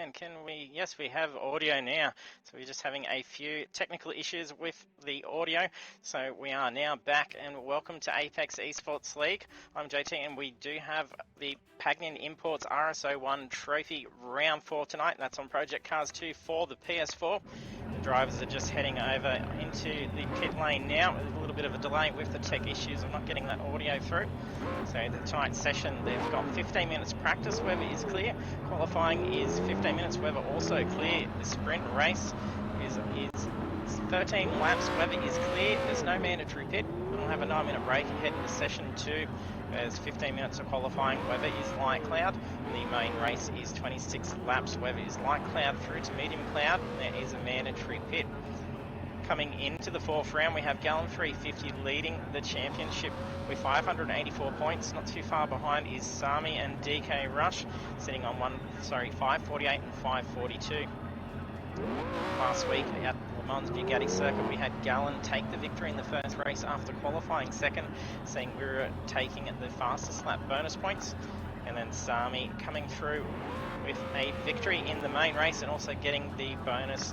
And can we, yes, we have audio now. So we're just having a few technical issues with the audio. So we are now back, and welcome to Apex Esports League. I'm JT, and we do have the Pagnian Imports RSO1 Trophy Round 4 tonight. And that's on Project Cars 2 for the PS4. The drivers are just heading over into the pit lane now. With a little bit of a delay with the tech issues. I'm not getting that audio through. So tonight's session, they've got 15 minutes practice. Weather is clear. Qualifying is 15 minutes. Weather also clear. The sprint race is 13 laps. Weather is clear. There's no mandatory pit. We'll have a 9-minute break ahead into session 2. There's 15 minutes of qualifying. Weather is light cloud. The main race is 26 laps. Weather is light cloud through to medium cloud. There is a mandatory pit. Coming into the fourth round, we have Gallon 350 leading the championship with 584 points. Not too far behind is Sami and DK Rush, sitting on 548 and 542. Last week at Le Mans Bugatti Circuit, we had Gallon take the victory in the first race after qualifying second, saying we were taking the fastest lap bonus points. And then Sami coming through with a victory in the main race and also getting the bonus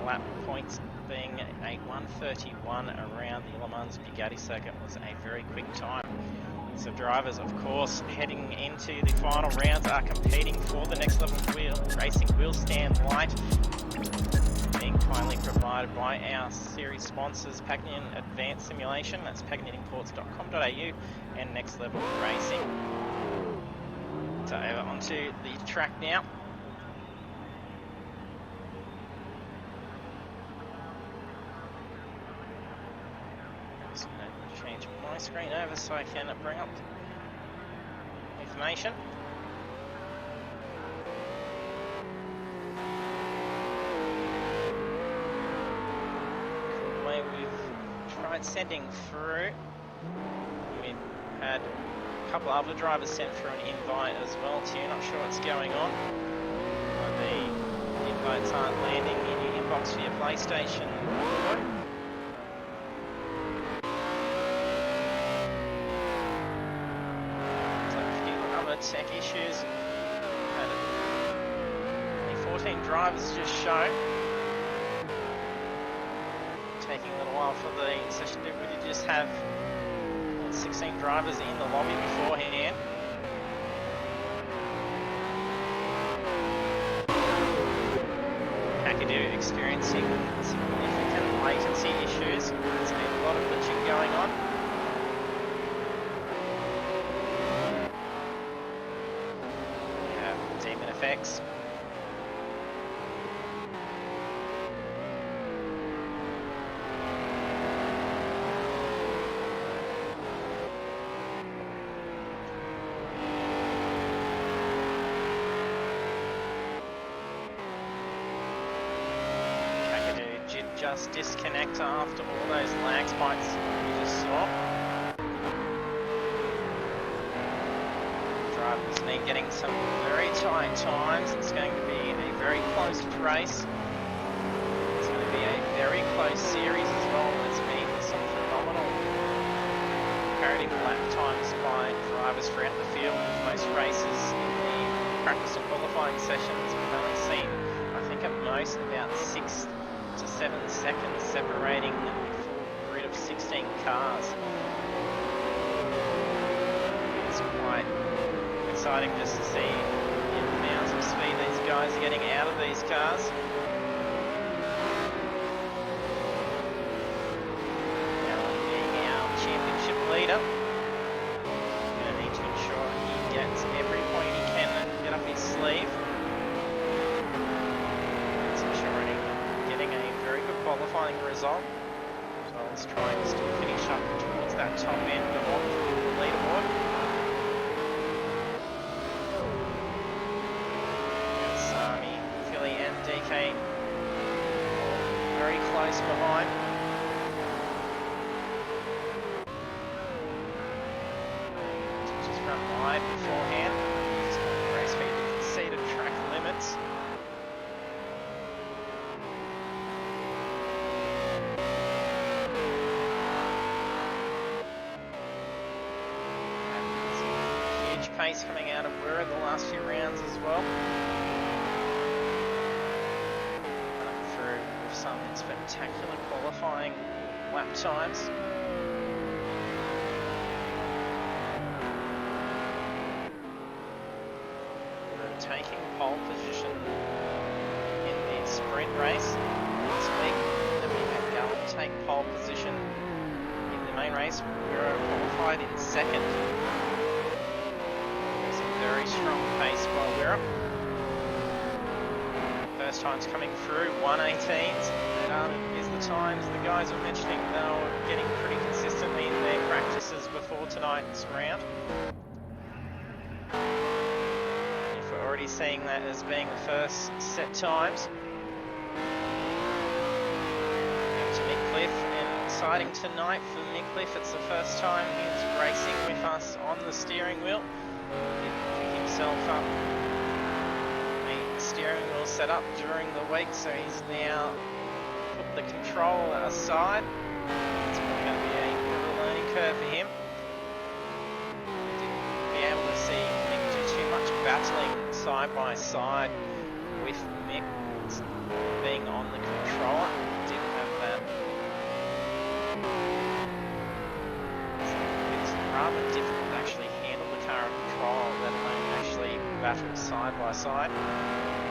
lap points, being a 1:31 around the Le Mans Bugatti Circuit. Was a very quick time. So drivers, of course, heading into the final rounds are competing for the next level racing wheel stand light, being kindly provided by our series sponsors, Pagnian Advanced Simulation, that's pagnianimports.com.au, and Next Level Racing. So over onto the track now. Just going to change my screen over so I can bring up information. The way we've tried sending through, we had a couple other drivers sent through an invite as well to you. Not sure what's going on. The invites aren't landing in your inbox for your PlayStation. Tech issues. Only 14 drivers just shown. Taking a little while for the session. We did just have 16 drivers in the lobby beforehand. Kakadu experiencing significant latency issues. There's been a lot of glitching going on. Effects. Kakadu did just disconnect after all those lag spikes we just saw. Drivers need getting some very tight times. It's going to be a very close race. It's going to be a very close series as well. There's been some phenomenal comparative lap times by drivers throughout the field. Most races in the practice and qualifying sessions, we've only seen, I think at most, about 6 to 7 seconds separating the full grid of 16 cars. It's quite exciting just to see the amount of speed these guys are getting out of these cars. Now, being our championship leader, going to need to ensure he gets every point he can and get up his sleeve. It's ensuring getting a very good qualifying result, as well as trying to still finish up towards that top end of the leaderboard. DK very close behind. Just run wide beforehand. Race speed exceeded track limits. And some huge pace coming out of Wirra the last few rounds as well. spectacular qualifying lap times. Taking pole position in the sprint race last week. Then we had Gallon take pole position in the main race. We were qualified in second. There's a very strong pace by Wirra. First times coming through, 1:18s. That is the times the guys were mentioning they were getting pretty consistently in their practices before tonight's round. Already seeing that as being the first set times. To Mick and exciting tonight for Mick. It's the first time he's racing with us on the steering wheel. He picked himself up a steering wheel set up during the week, so he's now put the control aside. It's going to be a bit of a learning curve for him. Didn't be able to see Mick do too much battling side by side with Mick being on the controller. Didn't have that. It's rather difficult to actually handle the car and control, let alone actually battle side by side.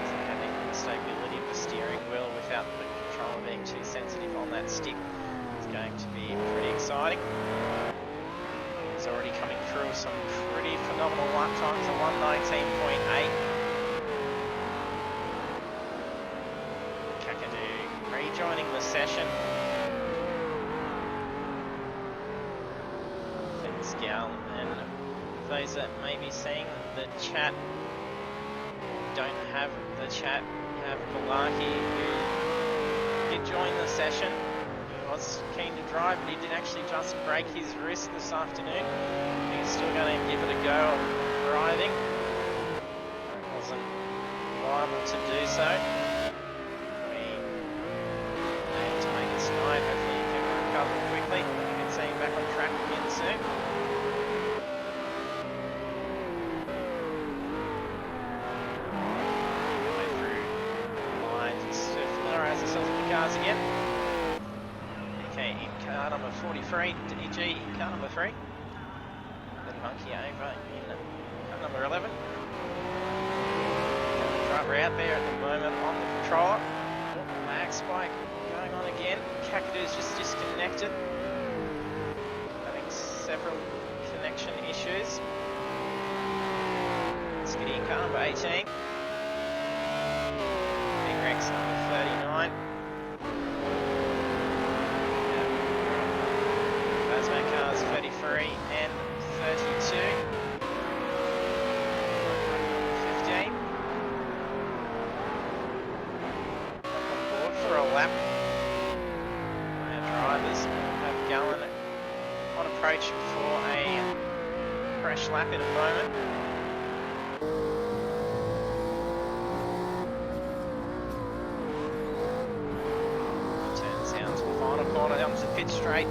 So having the stability of the steering wheel without the controller being too sensitive on that stick is going to be pretty exciting. He's already coming through with some pretty phenomenal lap times, a 1:19.8. Kakadu rejoining the session. Thanks, Gal. And those that may be seeing the chat don't have the chat, you have Balaki who did join the session. Was keen to drive, but he did actually just break his wrist this afternoon. He's still going to give it a go of driving. It wasn't viable to do so. We aim to make it tonight. Hopefully he can recover quickly. We can see him back on track again soon. Way through the line just to familiarise ourselves with the cars again. In car number 43, DG in car number 3. The monkey over in car number 11. Driver out there at the moment on the controller. Oh, lag spike going on again. Kakadu's just disconnected. Having several connection issues. Skiddy in car number 18. Big Rex number 39. Cars 33 and 32. 15. On board for a lap. Our drivers have Gallon on approach for a fresh lap in a moment. Turns down to the final corner, down to the pit straight.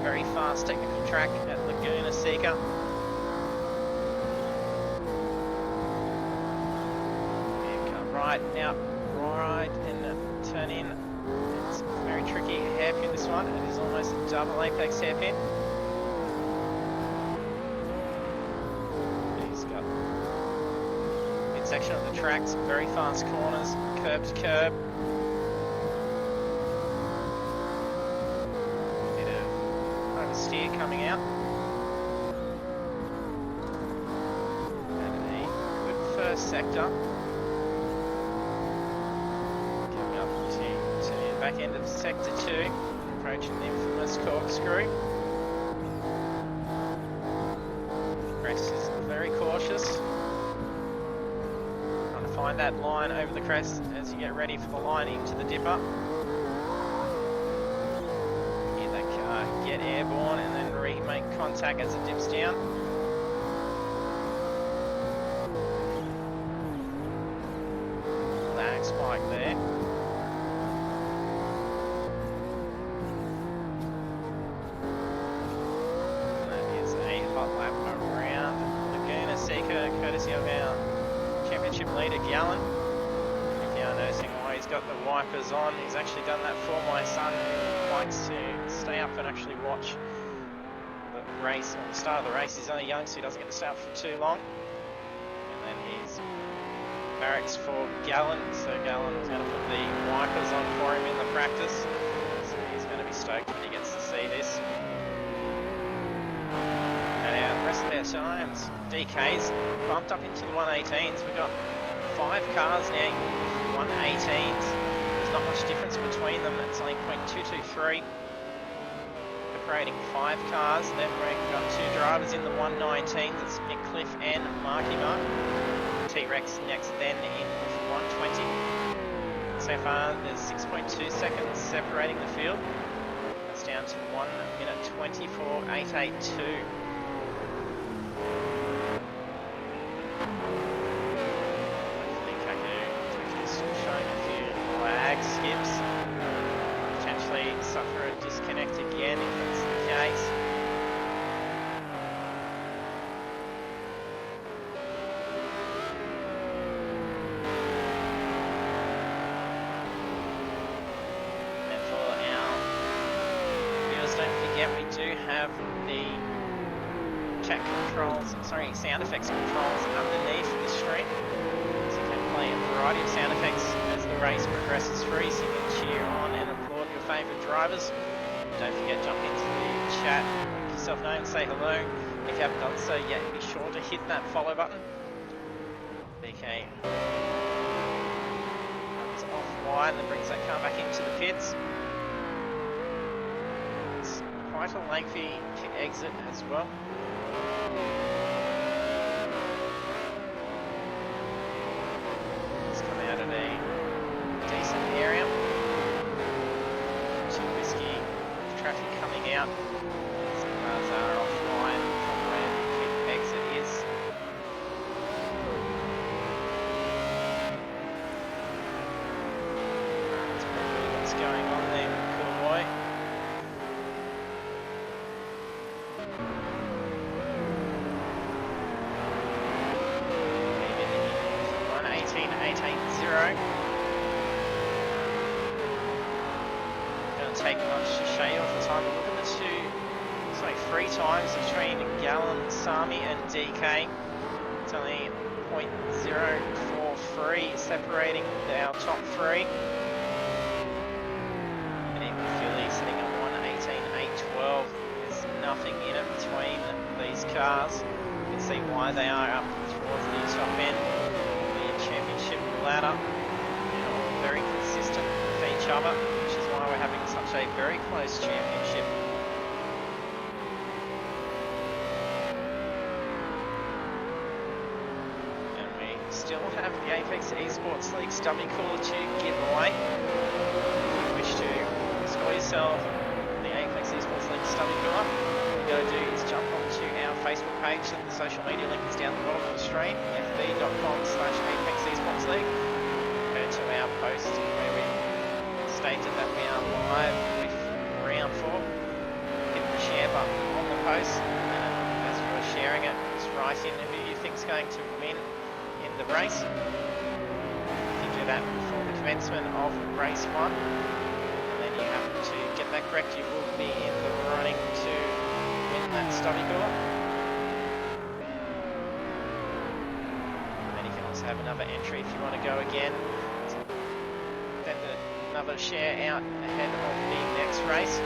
Very fast technical track at Laguna Seca. And come right out, right and turn in. It's a very tricky hairpin, this one. It is almost a double apex hairpin. He's got midsection of the track, some very fast corners, curb to curb. Steer coming out, and a good first sector coming up to the back end of sector 2, approaching the infamous corkscrew. Rex is very cautious, trying to find that line over the crest as you get ready for the line into the dipper. Get airborne and then remake contact as it dips down. Lag spike there. And that is a hot lap around Laguna Seca, courtesy of our championship leader Gallon. If you are noticing why he's got the wipers on. He's actually done that for my son, who likes to stay up and actually watch the race, or the start of the race. He's only young, so he doesn't get to stay up for too long. And then he's barracks for Gallon, so Gallon is going to put the wipers on for him in the practice. So he's going to be stoked when he gets to see this. And our rest of our times, DK's bumped up into the 118s. We've got 5 cars now, 118s. There's not much difference between them. It's only 0.223. Separating 5 cars. Then we've got 2 drivers in the 119s. It's Nick Cliff and Marky Mark. T-Rex next, then in with 120. So far, there's 6.2 seconds separating the field. That's down to 1 minute 24.882. Showing a few lag skips, potentially suffer a disconnect again if that's the case. And for our viewers, don't forget we do have the chat controls, sound effects controls underneath the stream. A variety of sound effects as the race progresses through, so you can cheer on and applaud your favourite drivers. Don't forget, jump into the chat, make yourself known, say hello. If you haven't done so yet, be sure to hit that follow button. BK comes off wide and then brings that car back into the pits. It's quite a lengthy pit exit as well. Out of a decent area. Too risky traffic coming out. Some cars are offline from where the pit exit is. That's probably what's going on there, cool boy. Don't take much to show you off the time, but look at the 3 times between Gallon, Sami and DK. It's only 0.043 separating our top 3. And even Philly sitting at 118.812. There's nothing in it between these cars. You can see why they are up towards the top end. Championship ladder, and all very consistent with each other, which is why we're having such a very close championship. And we still have the Apex eSports League stubby cooler to give away. If you wish to score yourself the Apex eSports League stubby cooler, all you got to do is jump onto our Facebook page, and the social media link is down the bottom of the stream, fb.com/Apex eSports League. Go to our post where we stated that we are live with round 4. Hit the share button on the post, and as you are sharing it, just write in who you think is going to win in the race. If you do that before the commencement of race 1, and then you happen to get that correct, you will be in the running to win that stubby cooler. Have another entry if you want to go again. Send another share out ahead of the next race.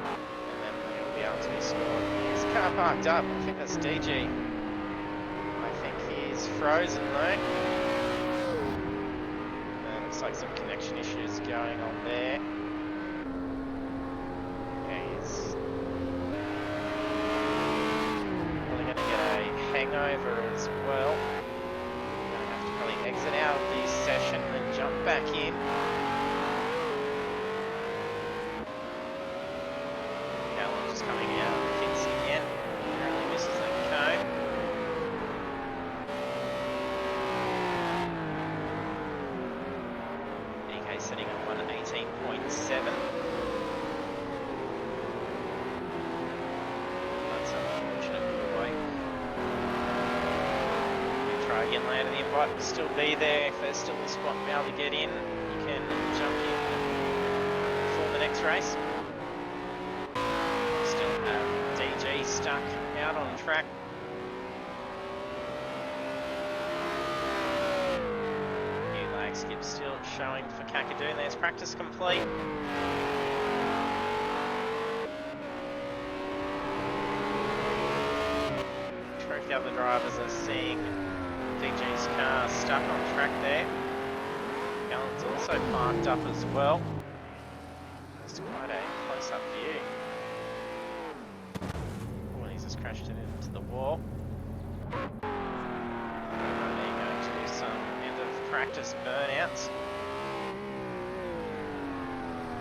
And then you'll be able to be scored. His car parked up. I think that's DG. I think he is frozen though. And looks like some connection issues going on there. He's probably going to get a hangover as well. Gonna have to probably exit out of the session and then jump back in. Gallon just coming out of the pits again. Apparently misses that cone. DK sitting at 118.6. again later. The invite will still be there. If there's still a spot to be able to get in, you can jump in for the next race. Still have DG stuck out on track. New lag skip still showing for Kakadu. There's practice complete. The other drivers are seeing DG's car stuck on track there. Gallen's also parked up as well. It's quite a close-up view. Oh, he's just crashed it into the wall. They're going to do some end of practice burnouts.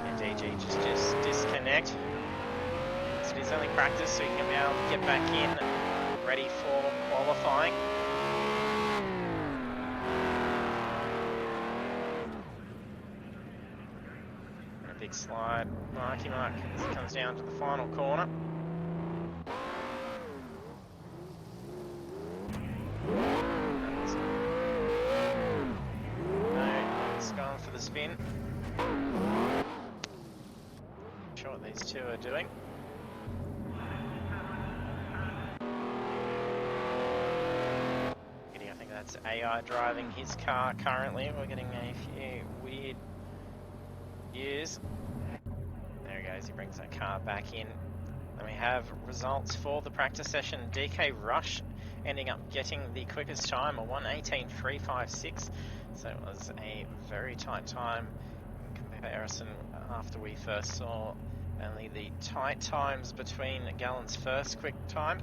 And DG just disconnect. So it is only practice, so he can be able to get back in, ready for qualifying. And a big slide, marky mark as it comes down to the final corner. No, it's gone for the spin. Not sure what these two are doing. That's AI driving his car currently. We're getting a few weird views. There he goes, he brings that car back in. Then we have results for the practice session. DK Rush ending up getting the quickest time, a 1:18.356. So it was a very tight time in comparison after we first saw only the tight times between Gallen's first quick time.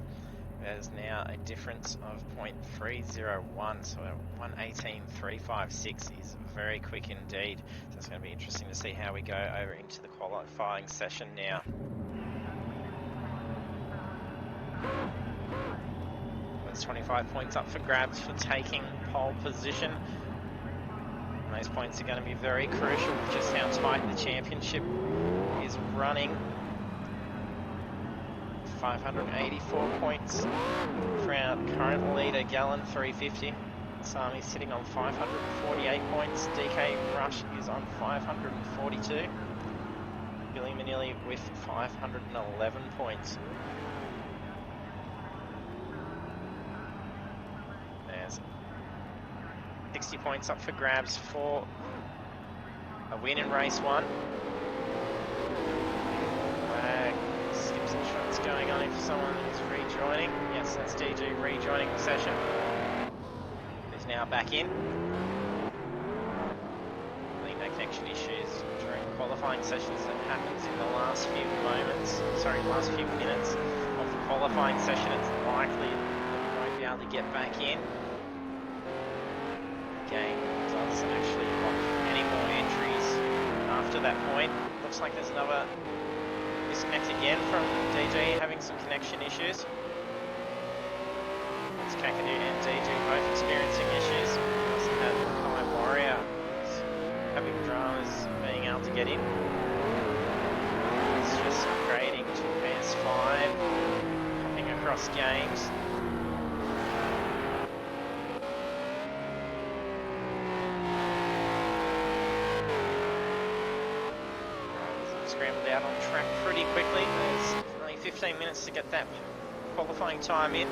There's now a difference of 0.301, so 1:18.356 is very quick indeed. So it's going to be interesting to see how we go over into the qualifying session now. There's 25 points up for grabs for taking pole position. And those points are going to be very crucial with just how tight the championship is running. 584 points for our current leader, Gallen, 350. Sami's sitting on 548 points. DK Rush is on 542. Billy Manilli with 511 points. There's 60 points up for grabs for a win in race one. Shots going on if someone is rejoining. Yes, that's DG rejoining the session. He's now back in. I think no connection issues during qualifying sessions that happens in the last few last few minutes of the qualifying session. It's likely that we won't be able to get back in. The game doesn't actually lock any more entries after that point. Looks like there's another disconnect again from DG, having some connection issues. It's Kakadu and DG both experiencing issues. We also have High Warrior having dramas being able to get in. It's just upgrading to PS5, hopping across games. Scrambled out on track pretty quickly. There's only 15 minutes to get that qualifying time in.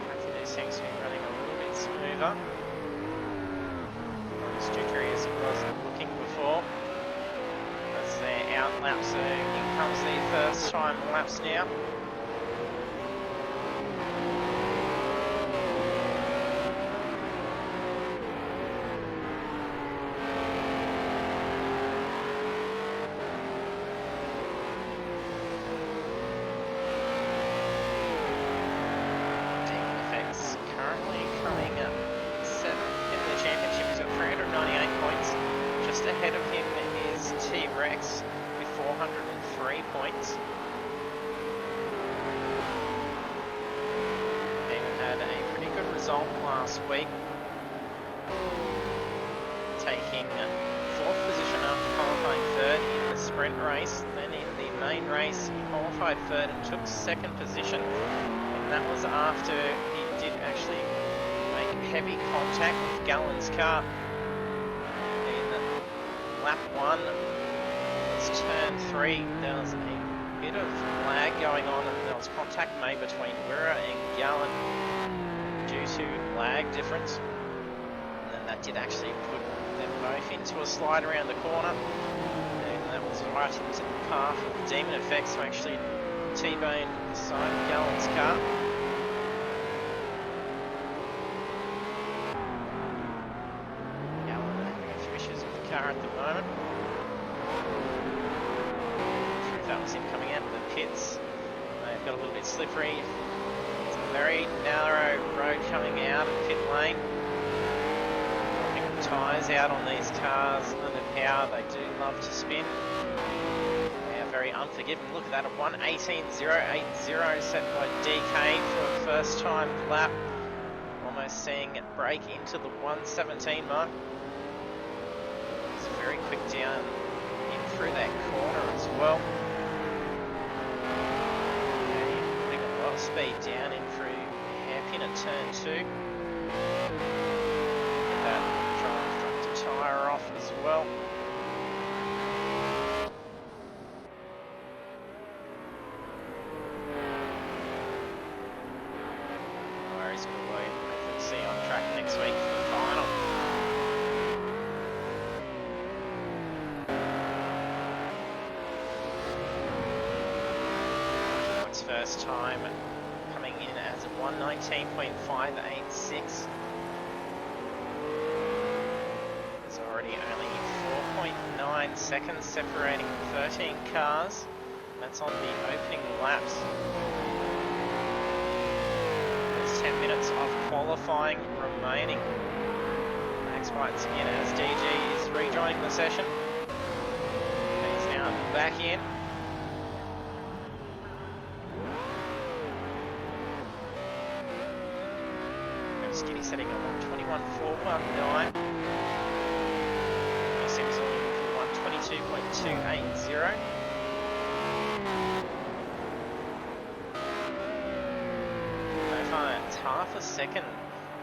Kakadu seems to be running a little bit smoother. Not as jittery as it was looking before. That's their out lap, so in comes the first time laps now. Ahead of him is T-Rex with 403 points. Even had a pretty good result last week, taking 4th position after qualifying 3rd in the sprint race. Then in the main race. He qualified third and took second position, and that was after he did actually make heavy contact with Gallen's car in lap 1. It's turn 3. There was a bit of lag going on, and there was contact made between Wira and Gallen due to lag difference. And then that did actually put them both into a slide around the corner, and that was right into the path of Demon Effects, who actually T-boned the side of Gallen's car. Gallen having a few issues with the car at the moment. That was him coming out of the pits. They've got a little bit slippery. It's a very narrow road coming out of pit lane. Dropping the tyres out on these cars under power. They do love to spin. They are very unforgiving. Look at that, a 1:18.080 set by DK for the first time lap. Almost seeing it break into the 1:17 mark. It's very quick down in through that corner as well. Speed down in through hairpin at turn 2. Get that front tyre off as well. Worries, good way. Hopefully see you on track next week for the final. First time coming in as a 1:19.586. There's already only 4.9 seconds separating 13 cars. That's on the opening laps. There's 10 minutes of qualifying remaining. Max White's in as DG is rejoining the session. He's now back in. Skinny setting on 1:21.419. Seems on 1:22.280. So far, it's half a second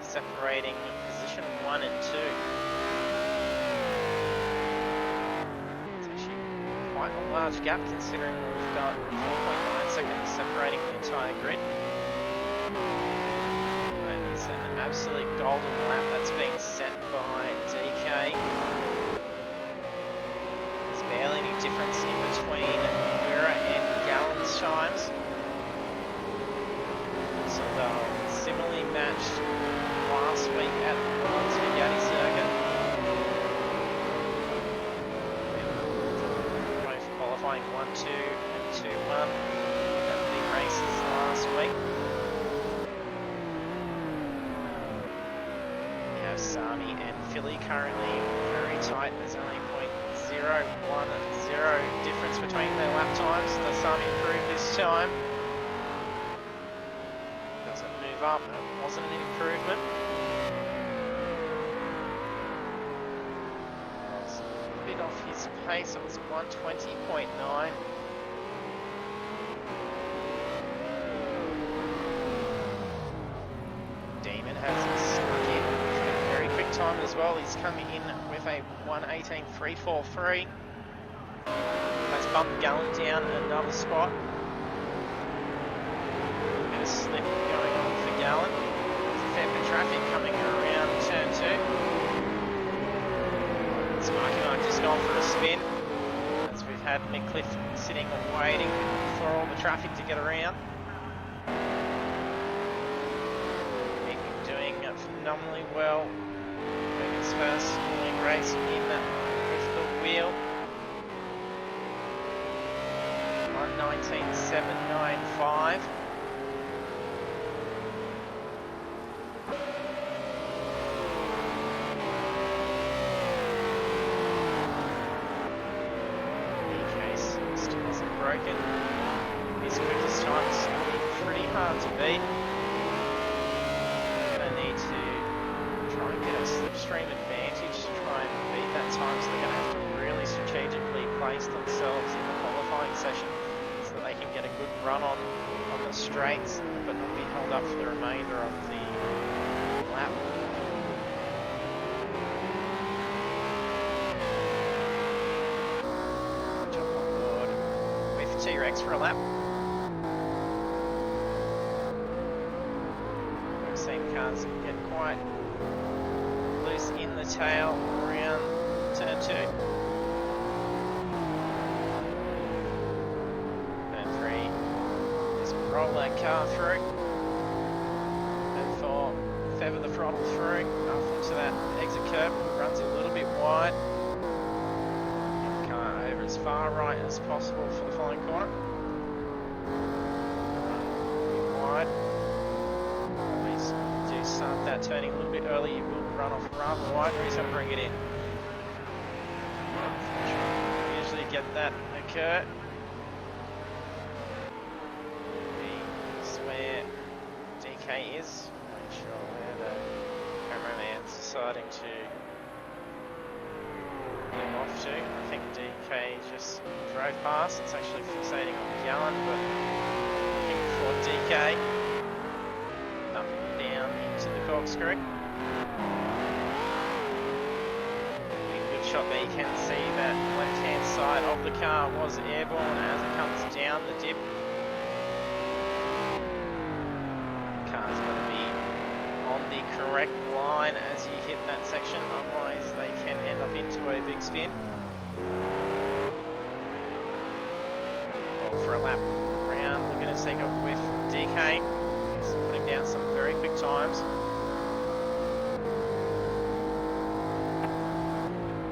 separating position 1 and 2. It's actually quite a large gap considering we've got 4.9 seconds separating the entire grid. An absolute golden lap that's been set by DK. There's barely any difference in between Wira and Gallen's times. So they're similarly matched last week at the Spaghetti Circuit. Both qualifying 1-2 and 2-1 at the big races last week. Sami and Philly currently very tight. There's only 0.010 difference between their lap times. Does Sami improve this time? Doesn't move up. It wasn't an improvement. It was a bit off his pace. It was 1:20.9. Demon has snuck in very quick time as well. He's coming in with a 1:18.343. That's bumped Gallen down another spot. A bit of slip going on for Gallen. There's a fair bit of traffic coming around turn 2. Sparky Mark just gone for a spin, as we've had Midcliffe sitting and waiting for all the traffic to get around. Phenomenally well. Doing his first morning race in with the wheel. 1:19.795. E-case still hasn't broken. His quickest time is pretty hard to beat. Need to try and get a slipstream advantage to try and beat that time, so they're going to have to really strategically place themselves in the qualifying session straights, but not be held up for the remainder of the lap. Jump on board with T-Rex for a lap. We've seen cars get quite loose in the tail around turn 2. Roll that car through, and for feather the throttle through up into that exit curb. Runs a little bit wide. Get the car over as far right as possible for the following corner. Run a bit wide. Always do start that turning a little bit early. You will run off rather wide. He's going to bring it in. Usually get that occur. Is not sure where the cameraman's deciding to get off to. I think DK just drove past. It's actually fixating on Gallon, but looking for DK up down into the corkscrew. Good shot there. You can see that left hand side of the car was airborne as it comes down the dip. Car's got to be on the correct line as you hit that section, otherwise they can end up into a big spin. Well, for a lap around, Laguna Seca with DK. He's putting down some very quick times.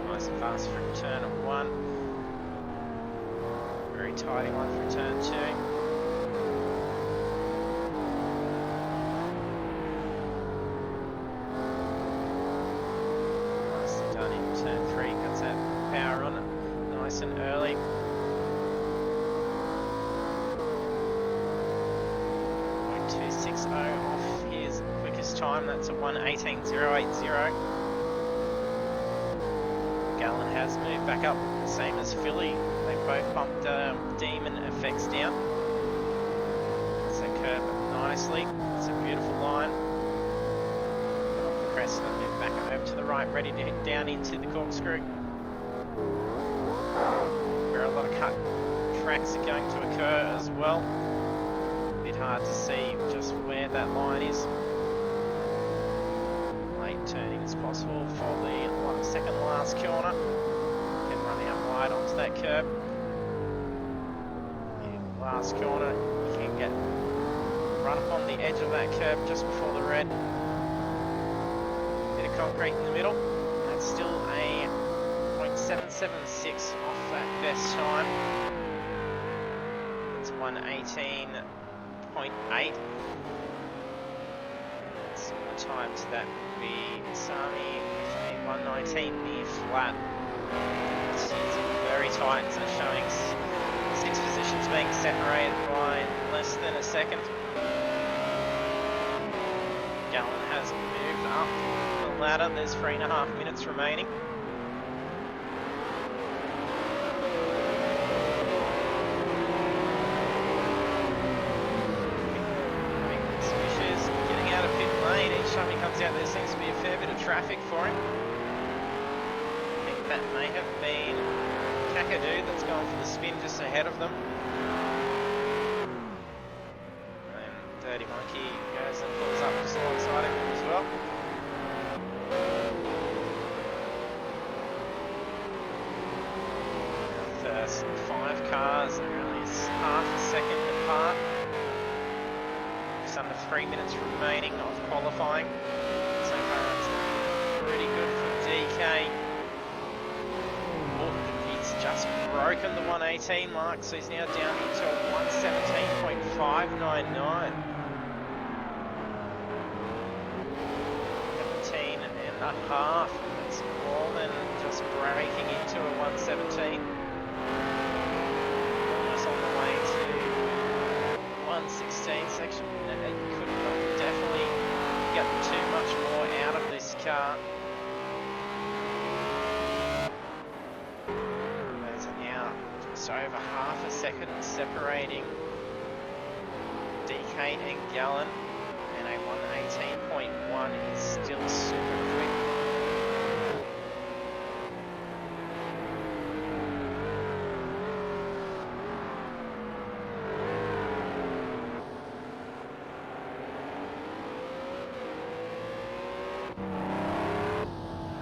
Nice and fast from turn 1. Very tidy one for turn 2. Nice and early. 0.260 off his quickest time. That's a 1:18.080. Gallon has moved back up, same as Philly. They both bumped Demon effects down. That's a curve nicely. It's a beautiful line. Off the crest and move back over to the right, ready to hit down into the corkscrew. Where a lot of cut tracks are going to occur as well. A bit hard to see just where that line is. Late turning as possible for the second last corner. Can run out wide onto that curb. In the last corner, you can get run up on the edge of that curb just before the red. Bit of concrete in the middle. That's still a 0.776 off that best time. It's 1:18.8. Similar time to that would be Sami with a 1:19 near flat. It's very tight, so showing 6 positions being separated by less than a second. Gallon has moved up the ladder. There's 3.5 minutes remaining. Time he comes out, there seems to be a fair bit of traffic for him. I think that may have been Kakadu that's gone for the spin just ahead of them. And Dirty Monkey goes and pulls up just alongside him as well. The first 5 cars are only half a second apart. Under 3 minutes remaining of qualifying. So far it's pretty good for DK. Oh, he's just broken the 1:18 mark, so he's now down into 1:17.599. 17.5. That's more than just breaking into a 1:17. Almost on the way to 1:16 section. It could definitely get too much more out of this car. There's now just over half a second separating DK DK and Gallen, and a 118.1 is still super quick.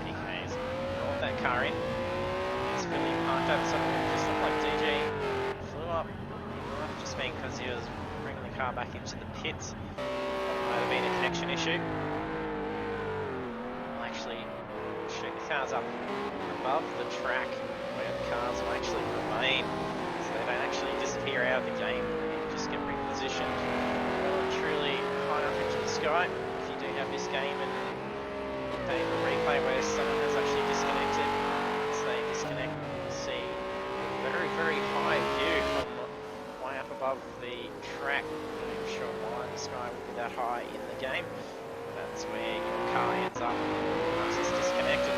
DK's brought that car in. As Philly parked over, sort of just looked like DG flew up. It might have just been because he was bringing the car back into the pits. Might have been a connection issue. I'll actually shoot the cars up above the track where the cars will actually remain, so they don't actually disappear out of the game and just get repositioned well and truly high up into the sky. If you do have this game and they have a replay where someone has actually disconnected, as they disconnect, you'll see a very, very high view from way up above the track. I'm not sure why the sky would be that high in the game. That's where your car ends up once it's disconnected.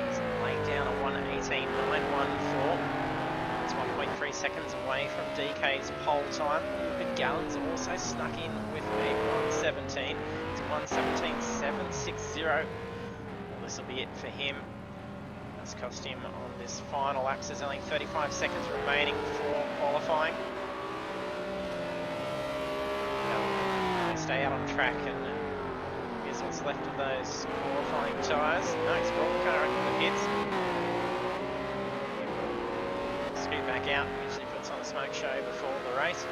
He's laid down a 1:18.914. It's 1.3 seconds away from DK's pole time. But Gallen's also snuck in with a 1:17. It's 1:17.760. Well, this will be it for him. That's cost him on this final lap. There's only 35 seconds remaining for qualifying. Stay out on track, and here's what's left of those qualifying tyres. No, he's brought the car into the pits. Scoot back out, usually puts on a smoke show before the race.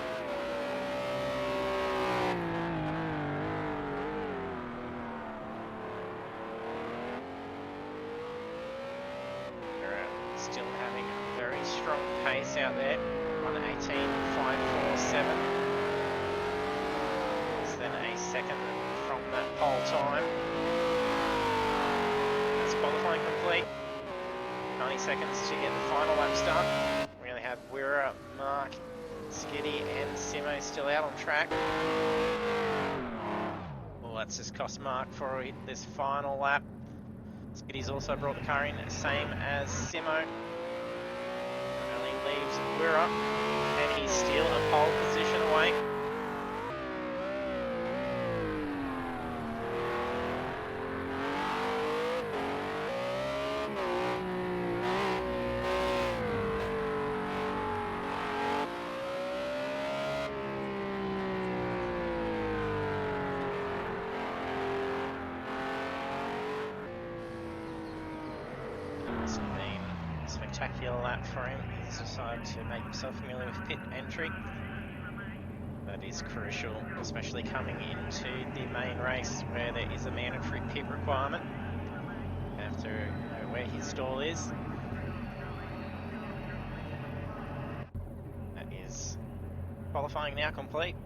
Still having a very strong pace out there. 1:18.547. Then a second from that pole time. That's qualifying complete. 90 seconds to get the final laps done. We only have Wira, Mark, Skiddy and Simo still out on track. Well, that's just cost Mark for this final lap. Skiddy's also brought the car in, same as Simo. Only leaves Wira, and he's still a pole position away. Been a spectacular lap for him. He's decided to make himself familiar with pit entry. That is crucial, especially coming into the main race where there is a mandatory pit requirement. You have to know where his stall is. That is qualifying now complete.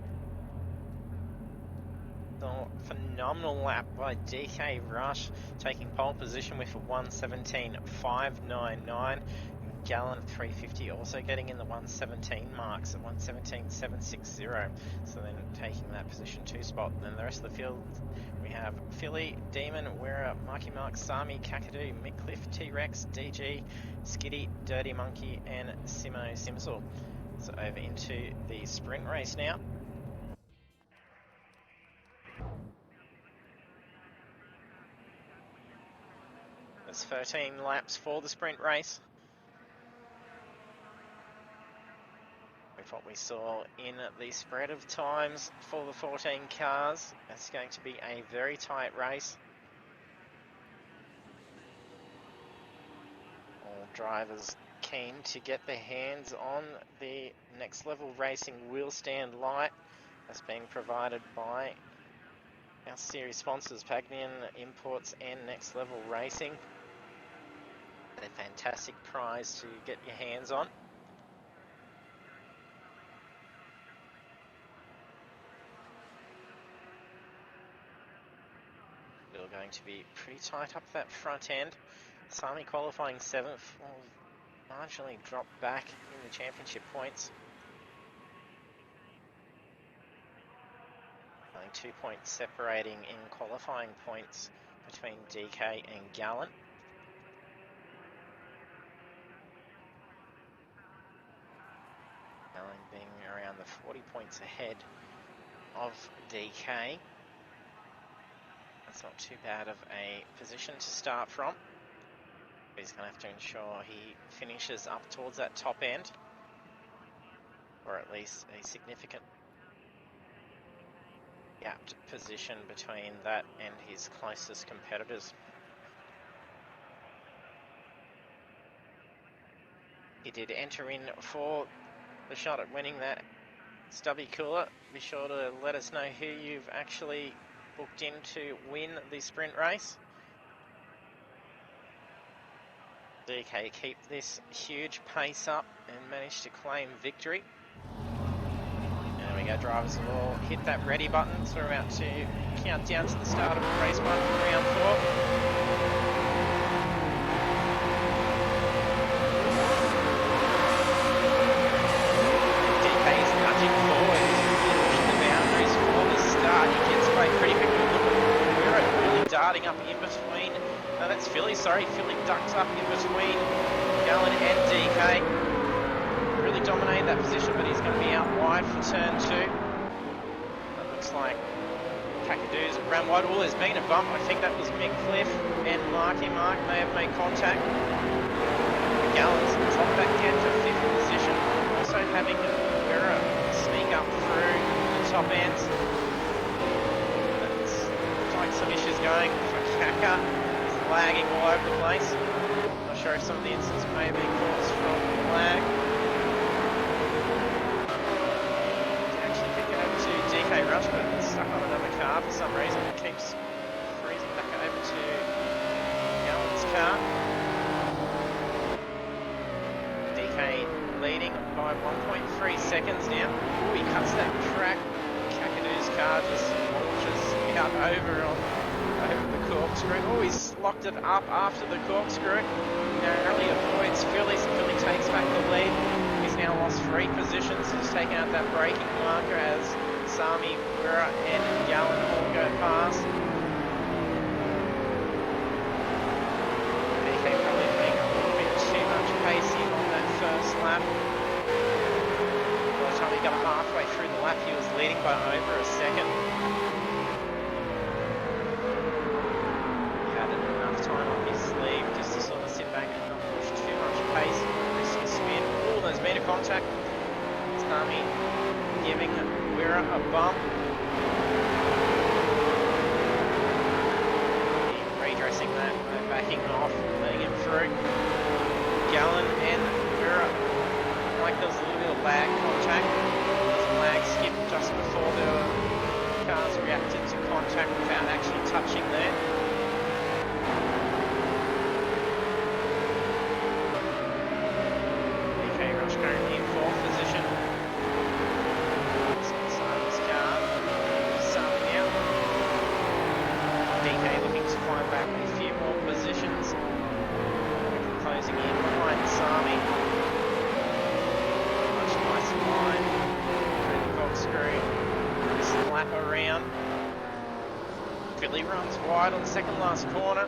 Phenomenal lap by DK Rush, taking pole position with a 1:17.599. Gallen 350 also getting in the 1:17 marks at 1:17.760. So then taking that position 2 spot. Then the rest of the field, we have Philly, Demon, Wera, Marky Mark, Sami, Kakadu, Midcliffe, T-Rex, DG, Skiddy, Dirty Monkey, and Simo Simsel. So over into the sprint race now. There's 13 laps for the sprint race. With what we saw in the spread of times for the 14 cars, it's going to be a very tight race. All drivers keen to get their hands on the Next Level Racing wheel stand light that's being provided by our series sponsors, Pagnian Imports and Next Level Racing. A fantastic prize to get your hands on. Still going to be pretty tight up that front end. Sami qualifying 7th, will marginally drop back in the championship points. Only 2 points separating in qualifying points between DK and Gallen. we're 40 points ahead of DK. That's not too bad of a position to start from. He's going to have to ensure he finishes up towards that top end, or at least a significant gapped position between that and his closest competitors. He did enter in for the shot at winning that stubby cooler. Be sure to let us know who you've actually booked in to win the sprint race. DK keep this huge pace up and manage to claim victory. There we go, drivers will all hit that ready button. So we're about to count down to the start of race 1 for round 4. Darting up in between, that's Philly, sorry, Philly ducked up in between Gallon and DK. Really dominated that position, but he's going to be out wide for turn 2. That looks like Kakadoo's ran wide. Oh, there's been a bump. I think that was Mick Cliff and Marky Mark may have made contact. Gallon's dropped back down to 5th position. Also having Vera sneak up through the top end. Some issues going for Kaka. He's lagging all over the place. Not sure if some of the incidents may have been caused from lag. Actually pick it over to DK Rush, but it's stuck on another car for some reason. It keeps freezing back over to Gallon's car. DK leading by 1.3 seconds now. Oh, he cuts that track. Kakadoo's car just launches out over the corkscrew. Oh, he's locked it up after the corkscrew. Narrowly avoids Philly, so Philly takes back the lead. He's now lost 3 positions. He's taken out that braking marker as Sami, Vera and Gallon all go past. DK probably putting a little bit too much pace in on that first lap. By the time he got halfway through the lap, he was leading by over a second. Time on his sleeve just to sort of sit back and not push too much pace, risky spin. Oh, there's been a contact. Sami giving Wira a bump. Redressing that, backing off, letting him through. Gallon and Wira, like there was a little bit of lag contact. There's a lag skip just before the cars reacted to contact without actually touching there. Currently in 4th position. Simon's car. Sami out. DK looking to climb back a few more positions. Closing in behind Sami. Much nicer line through the corkscrew. This lap around. Philly runs wide on the second last corner.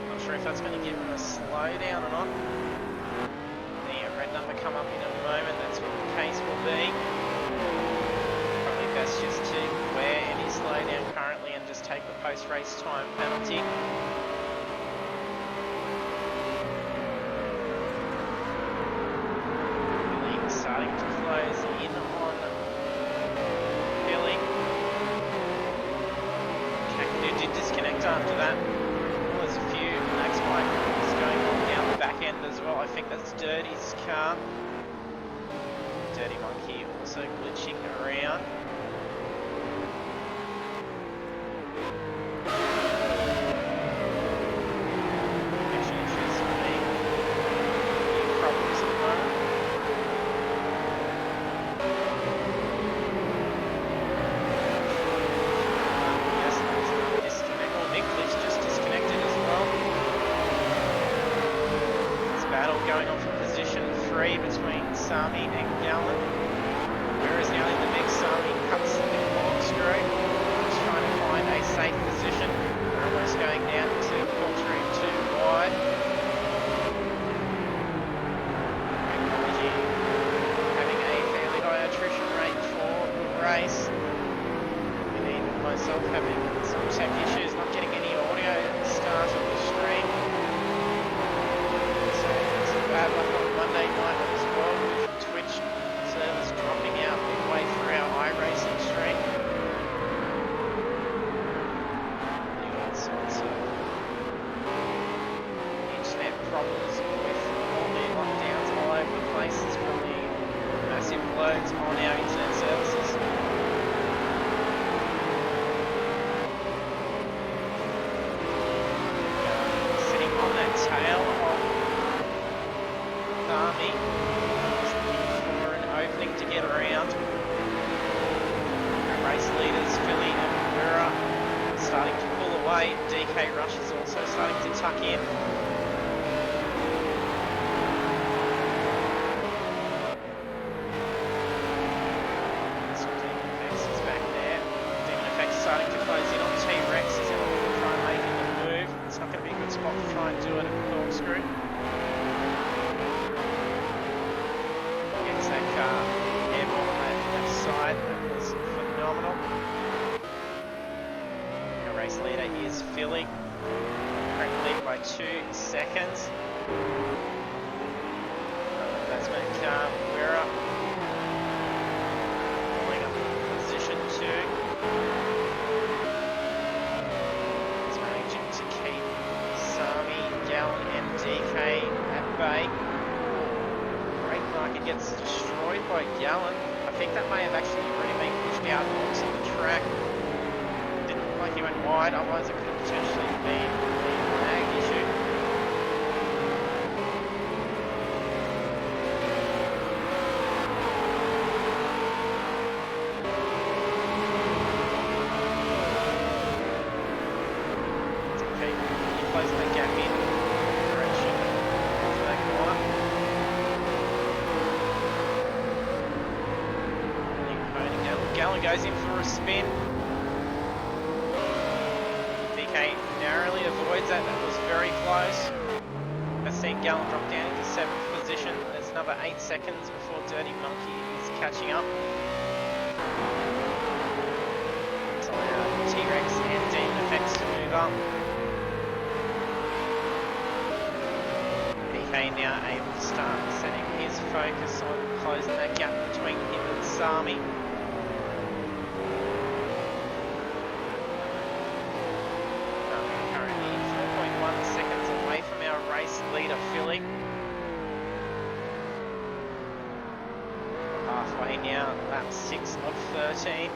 Not sure if that's going to give him a slowdown or not. Number come up in a moment, that's what the case will be. Probably best just to wear any slowdown currently and just take the post-race time penalty. Really starting to close in on Billy. Kakadoo did disconnect after that. Well, there's a few next bike going on down the back end as well. I think that's Dirty's car. Dirty Monkey also glitching around. Connection issues being problems at the moment. Yes, there's another disconnect. Well, Nick Cliff's just disconnected as well. Battle going on for position 3 between Sami and Gallon. Whereas now in the mix, Sami cuts the corkscrew. Just trying to find a safe position. They're almost going down to corkscrew 2 wide. Technology myself having some tech issues, not getting any audio at the start of the stream. So it's a bad luck on Monday night as well with Twitch servers dropping out midway through our iRacing stream. All sorts of internet problems with all the lockdowns all over the place. It's probably massive loads on our internet services. Sitting on that tail of Army, just looking for an opening to get around. Our race leaders, Philly and Mura, starting to pull away. DK Rush is also starting to tuck in. Starting to close in on T-Rex. He's going to try and make it a move. It's not going to be a good spot to try and do it at corkscrew. Gets that car airborne on that side. That was phenomenal. Our race leader is Philly. Currently lead by 2 seconds. That's Matt We're up. Pulling up position 2. DK at bay. Brake marker gets destroyed by Gallon. I think that may have actually already been pushed out onto the track. Didn't look like he went wide, otherwise it could have potentially been a lag issue. Okay, you close that gap in. Gallon goes in for a spin. DK narrowly avoids that. That was very close. I've seen Gallon drop down into 7th position. There's another 8 seconds before Dirty Monkey is catching up. So T-Rex and Demon Effects to move up. DK now able to start setting his focus on closing that gap between him and Sami. Race leader Philly. Halfway now, lap 6 of 13.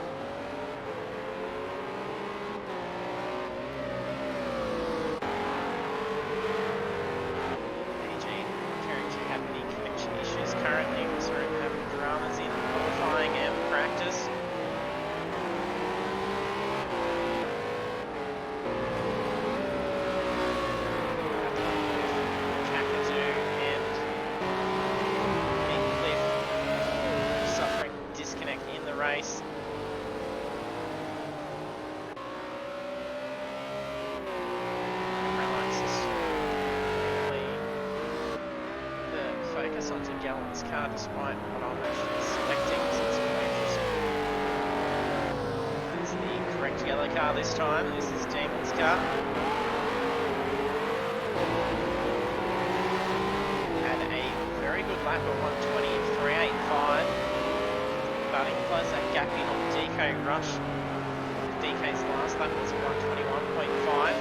AG appearing to have any connection issues currently, so we're having dramas in qualifying and practice. Race. Relaxes the focus onto Gallon's car despite what I'm actually selecting, so it's quite interesting. That's the correct yellow car this time. This is Demon's car. Had a very good lap at 1:20.385. Starting to close that gap in on DK Rush. DK's last lap was 1:21.5.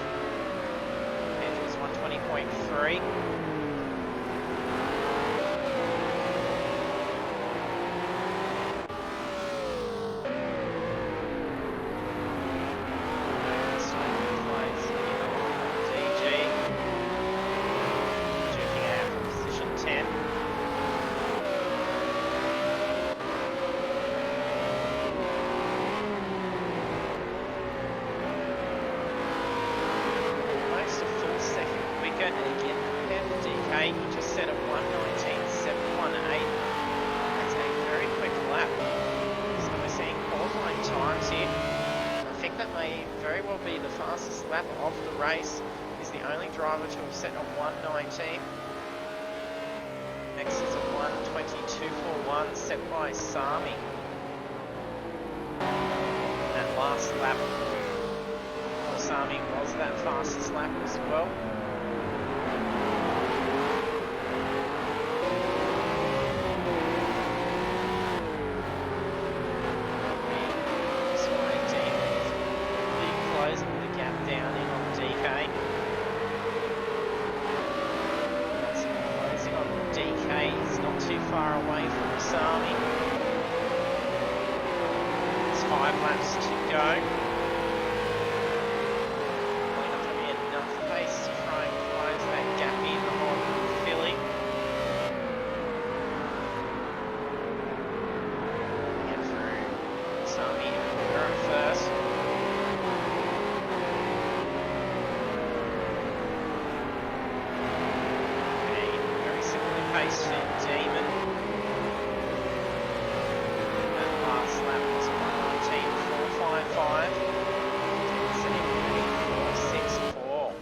It was 1:20.3. DG. Duking out from position 10. He just set a 1:19.718. That's a very quick lap. So we're seeing qualifying times here. I think that may very well be the fastest lap of the race. He's the only driver to have set a 1:19. Next is a 1:22.41 set by Sami. that last lap, Sami was that fastest lap as well. Closing the gap down in on DK. Closing on DK, he's not too far away from Sami. There's 5 laps to go. Probably not going to be enough pace to try and close that gap in on Philly. Get through Sami and Mura first. Pace to Demon. That last lap was 1:19.455. Sitting at 4:64.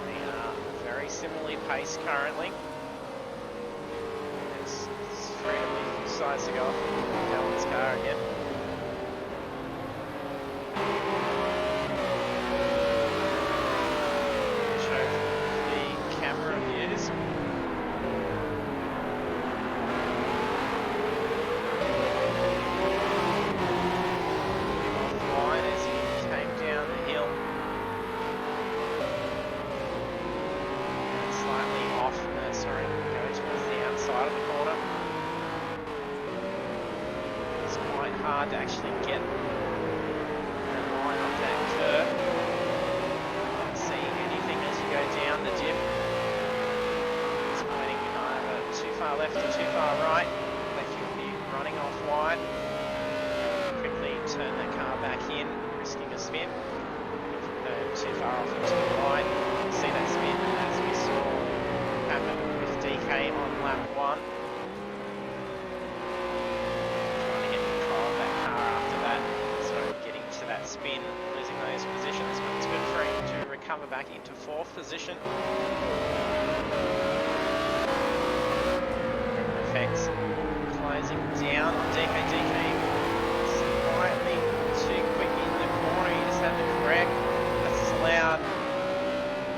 They are very similarly paced currently. It's 3 sides to go off Dylan's car again. Hard to actually get that line off that curve. Can't see anything as you go down the dip. It's pointing either too far left or too far right. They should be running off wide. Quickly turn the car back in, risking a spin. Too far off into the line. See that spin as we saw happen with DK on lap 1. That spin, losing those positions, but it's good for him to recover back into 4th position. Effects closing down on DK. Slightly too quick in the corner, he just had to correct. That's allowed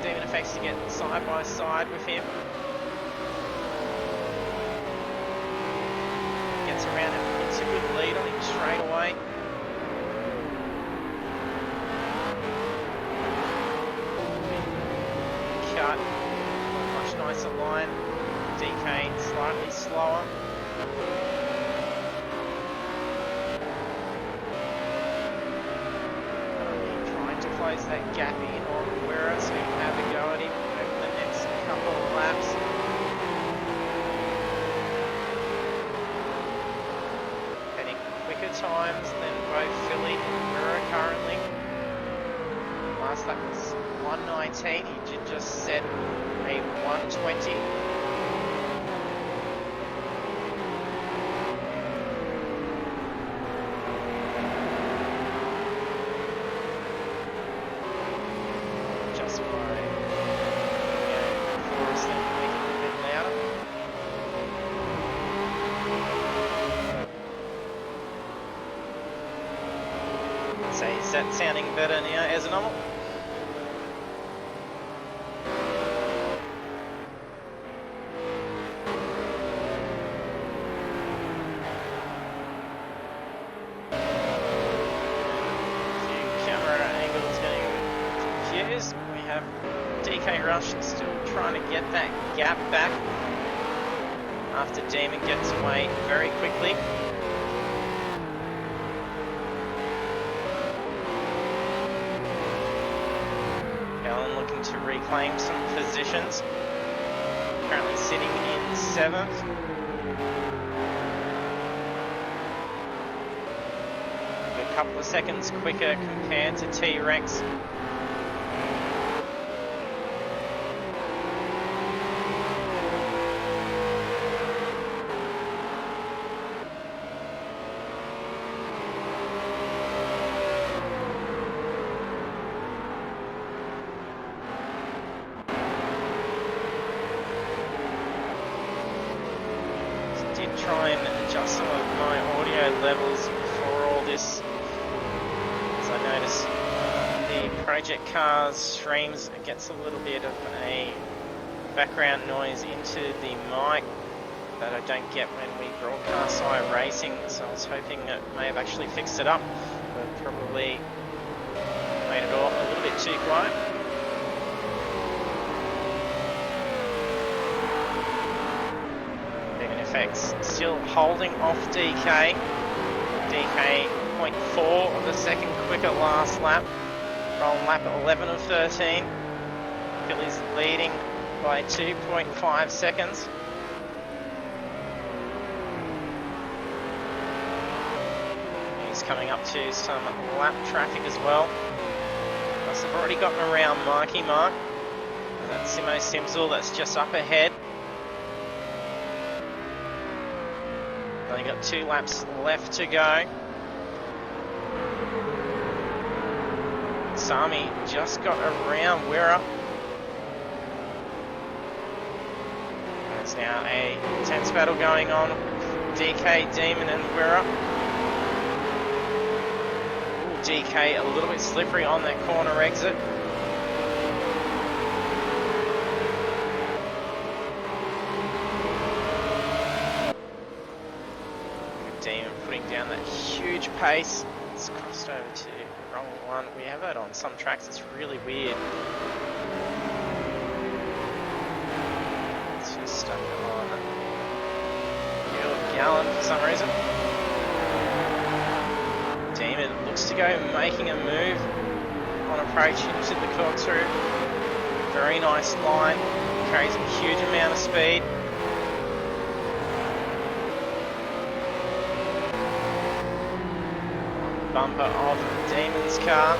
Demon Effects to get side by side with him. Gets around and gets a good lead on him straight away. Cut, much nicer line. DK slightly slower. Trying to close that gap in on Wera, so we can have a go at him over the next couple of laps. Heading quicker times than both Philly and Wera currently. Last lap was 1:19, he did just set a 1:20. Just by Forrest and making it a bit louder. So is that sounding better now as normal? We have DK Rush still trying to get that gap back after Demon gets away very quickly. Allen looking to reclaim some positions. Currently sitting in 7th. A couple of seconds quicker compared to T-Rex. Try and adjust some of my audio levels before this. As I notice the Project Cars streams gets a little bit of a background noise into the mic that I don't get when we broadcast iRacing, so I was hoping it may have actually fixed it up, but probably made it all a little bit too quiet. FX still holding off DK. DK 0.4 of a second quicker last lap from lap 11 of 13. Philly's leading by 2.5 seconds. He's coming up to some lap traffic as well. Plus they've already gotten around Marky Mark. That's Simo Simsel that's just up ahead. Only got 2 laps left to go. Sami just got around Wirra. There's now a intense battle going on. DK, Demon and Wirra. DK a little bit slippery on that corner exit. Demon putting down that huge pace. It's crossed over to the wrong one. We have that on some tracks, it's really weird. It's just stuck on Gallon for some reason. Demon looks to go making a move on approach into the corkscrew. Very nice line, carries a huge amount of speed. Bumper of Demon's car.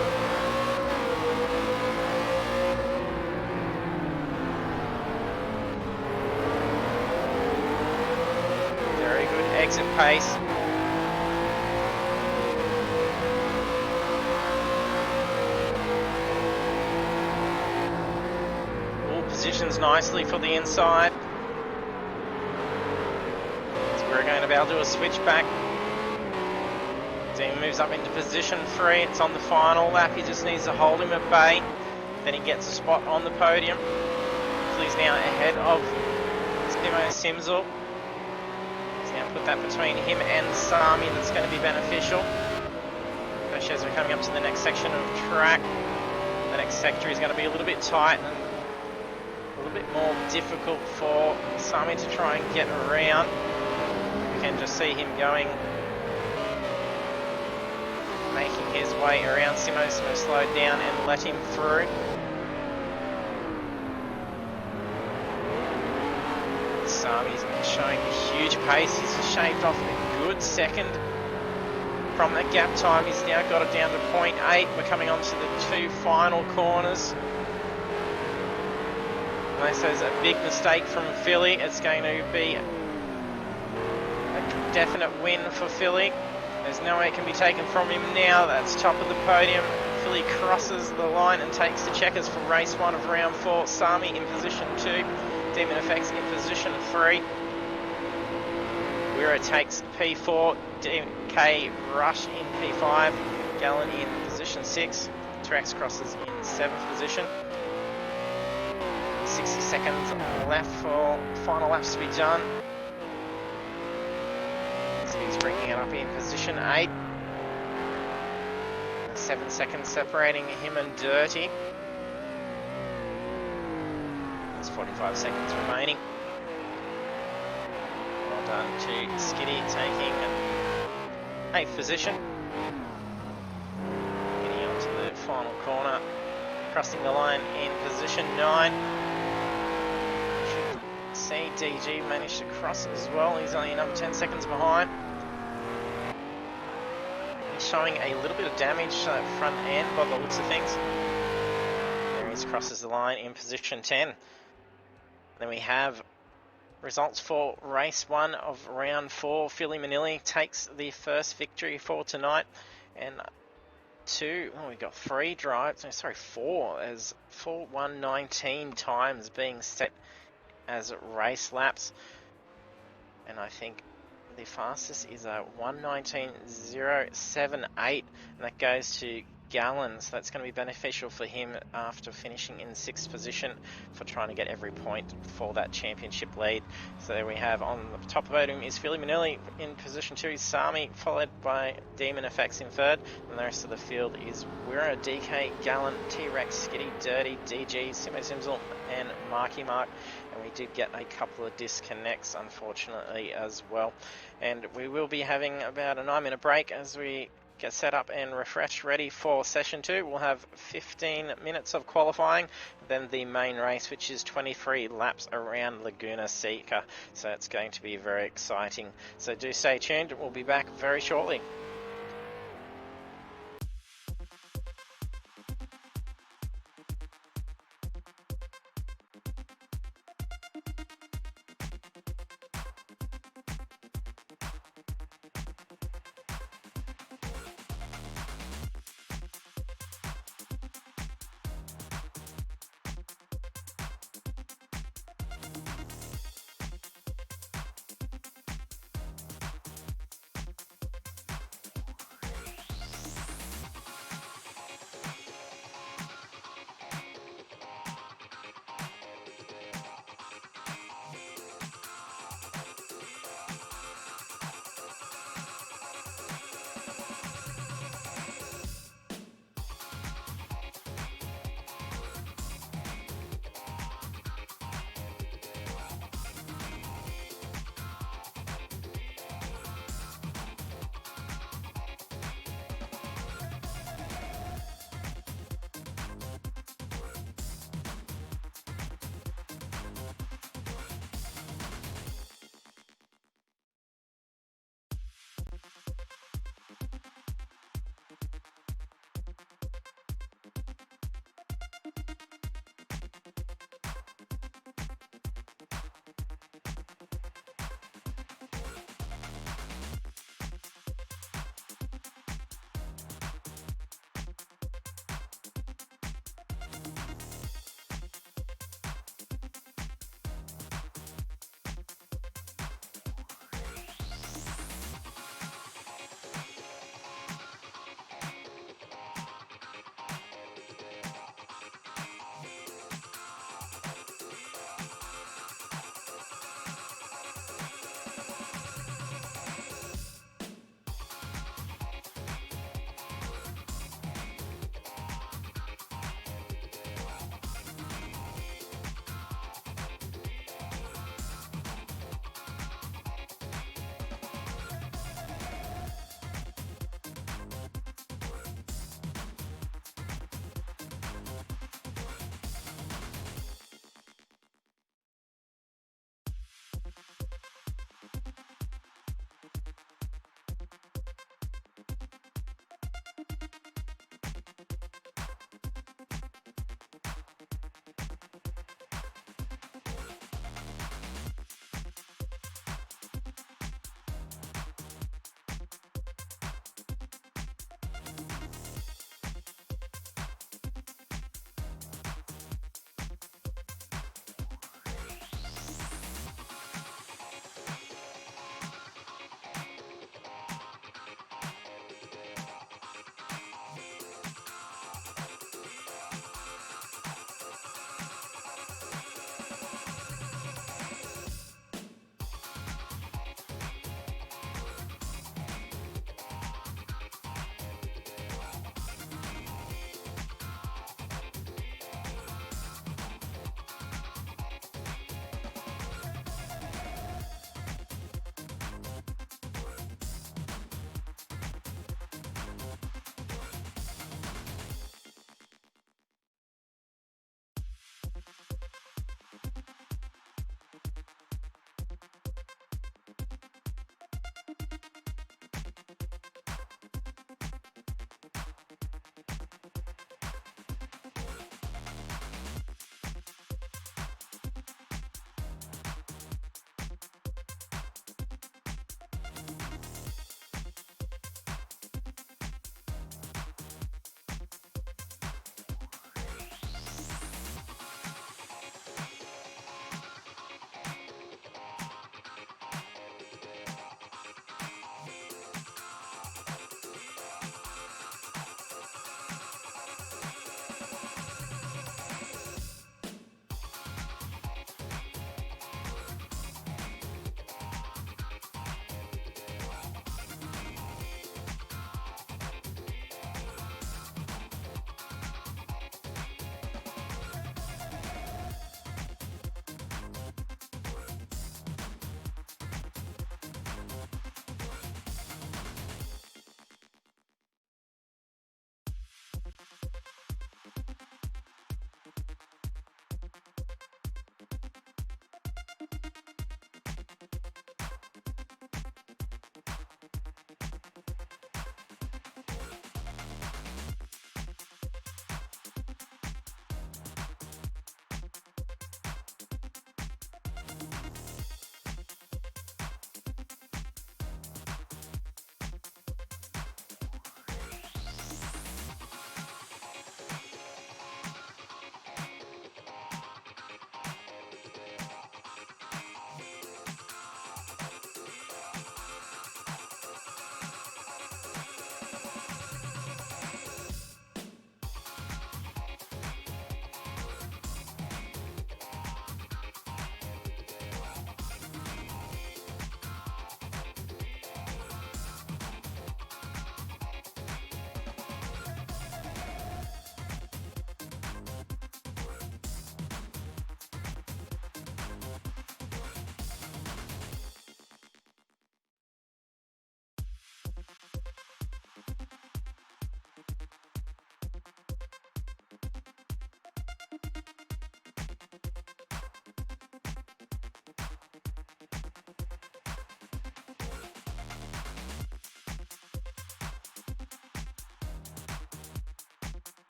Very good exit pace. All positions nicely for the inside. So we're going to be able to do a switchback. Demon moves up into position 3, it's on the final lap, he just needs to hold him at bay, then he gets a spot on the podium. So he's now ahead of Simo Simsel. He's now put that between him and Sami, that's going to be beneficial. Especially as we're coming up to the next section of track. The next sector is going to be a little bit tight and a little bit more difficult for Sami to try and get around. You can just see him going, making his way around Simo. Simo slowed down and let him through. Sami's showing a huge pace. He's shaved off a good second from that gap time. He's now got it down to 0.8. We're coming on to the 2 final corners. Unless there's a big mistake from Philly, it's going to be a definite win for Philly. There's no way it can be taken from him now. That's top of the podium. Philly crosses the line and takes the checkers for race 1 of round 4. Sami in position 2. Demon FX in position 3. Wirra takes P4. DK Rush in P5. Gallon in position 6. Trax crosses in 7th position. 60 seconds left for final laps to be done. He's bringing it up in position 8. 7 seconds separating him and Dirty. There's 45 seconds remaining. Well done to Skiddy taking 8th position. Getting onto the final corner. Crossing the line in position 9. Should see DG manage to cross as well. He's only another 10 seconds behind. Showing a little bit of damage front end by the looks of things. There he is, crosses the line in position 10. Then we have results for race 1 of round 4. Philly Manili takes the first victory for tonight, and we've got 3 drives, no, sorry, 4, as 4:1:19 times being set as race laps. And I think the fastest is a 1:19.078, and that goes to Gallen, so that's going to be beneficial for him after finishing in 6th position for trying to get every point for that championship lead. So there we have on the top podium is Philly Manilli in position 2, Sami, followed by Demon Effects in 3rd, and the rest of the field is Wira, DK, Gallen, T-Rex, Skitty, Dirty, DG, Simo Simsel, and Marky Mark. And we did get a couple of disconnects, unfortunately, as well. And we will be having about a 9-minute break as we get set up and refreshed, ready for session 2. We'll have 15 minutes of qualifying, then the main race, which is 23 laps around Laguna Seca. So it's going to be very exciting. So do stay tuned. We'll be back very shortly.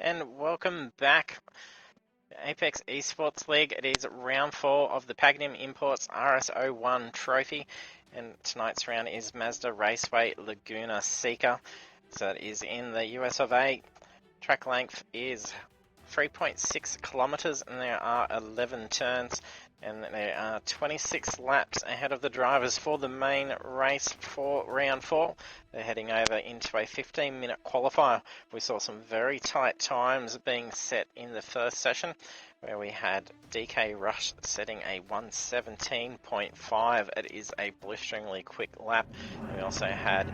and welcome back. Apex Esports League. It is round 4 of the Pagnian Imports RS01 trophy, and tonight's round is Mazda Raceway Laguna Seca. So it is in the US of A. Track length is 3.6 kilometers, and there are 11 turns, and there are 26 laps ahead of the drivers for the main race for round 4. They're heading over into a 15-minute qualifier. We saw some very tight times being set in the first session, where we had DK Rush setting a 1:17.5. It is a blisteringly quick lap. And we also had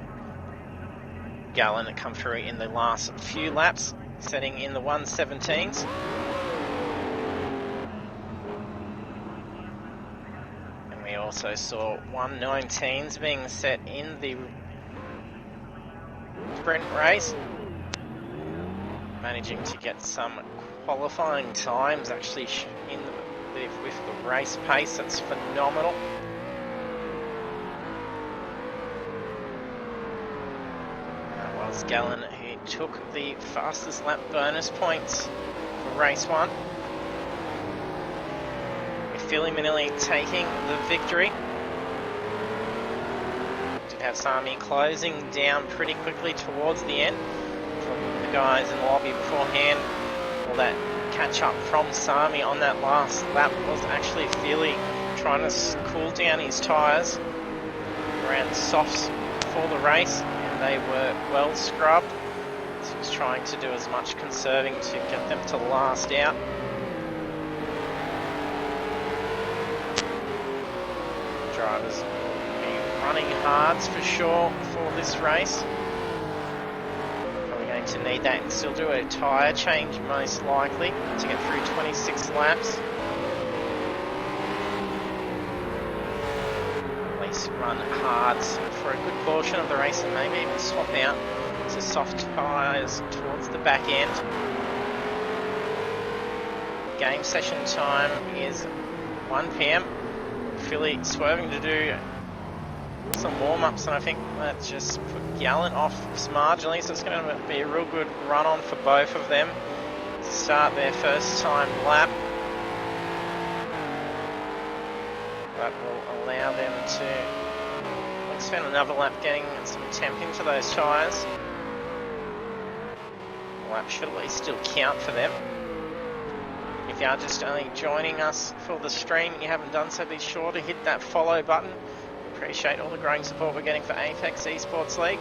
Gallon come through in the last few laps, setting in the 1:17s. And we also saw 1:19s being set in the sprint race, managing to get some qualifying times actually with the race pace. That's phenomenal. That was Gallon who took the fastest lap bonus points for race 1, with Philly Manilli taking the victory. Did have Sami closing down pretty quickly towards the end from the guys in the lobby beforehand. All that catch up from Sami on that last lap was actually Philly trying to cool down his tyres around softs for the race, and they were well scrubbed. So he was trying to do as much conserving to get them to last out. Drivers will be running hards for sure for this race. Probably going to need that and still do a tyre change most likely to get through 26 laps. At least run hards for a good portion of the race and maybe even swap out to soft tyres towards the back end. Game session time is 1 PM. Philly swerving to do some warm-ups, and I think that just put Gallon off marginally, so it's going to be a real good run-on for both of them to start their first time lap. That will allow them to spend another lap getting some temp into those tyres. The lap should at least still count for them. If you are just only joining us for the stream and you haven't done so, be sure to hit that follow button. Appreciate all the growing support we're getting for Apex Esports League.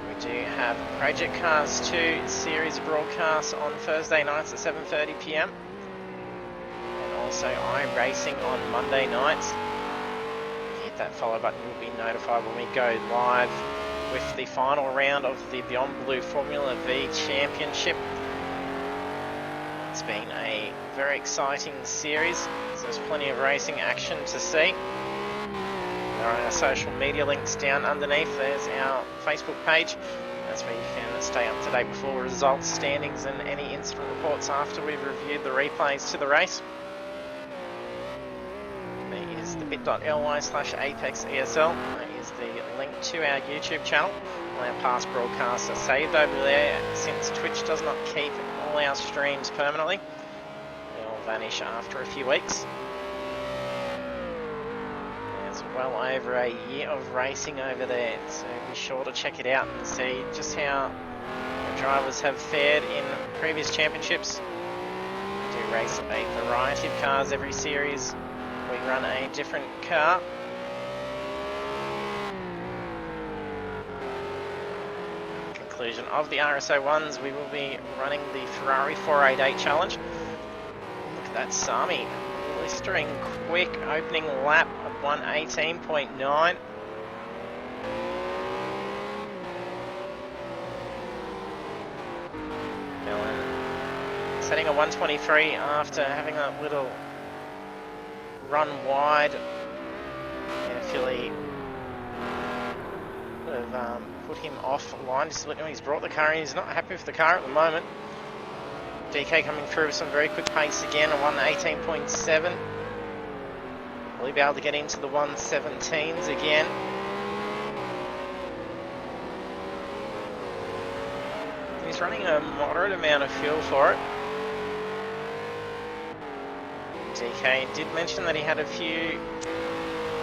We do have Project Cars 2 series broadcasts on Thursday nights at 7:30 PM. And also iRacing on Monday nights. Hit that follow button, you'll be notified when we go live with the final round of the Beyond Blue Formula V Championship. It's been a very exciting series, so there's plenty of racing action to see. There are our social media links down underneath. There's our Facebook page. That's where you can stay up to date with all results, standings and any incident reports after we've reviewed the replays to the race. There is the bit.ly/ApexESL. That is the link to our YouTube channel. All our past broadcasts are saved over there, since Twitch does not keep all our streams permanently. They'll vanish after a few weeks. There's well over a year of racing over there, so be sure to check it out and see just how the drivers have fared in previous championships. We do race a variety of cars every series. We run a different car. Conclusion of the RS01s, we will be running the Ferrari 488 challenge. Look at that Sami, blistering quick opening lap of 1:18.9. Gallon setting a 1:23 after having a little run wide. And Philly have put him offline just to let him know he's brought the car in. He's not happy with the car at the moment. DK coming through with some very quick pace again, a 1:18.7. Will he be able to get into the 1:17s again? he's running a moderate amount of fuel for it. DK did mention that he had a few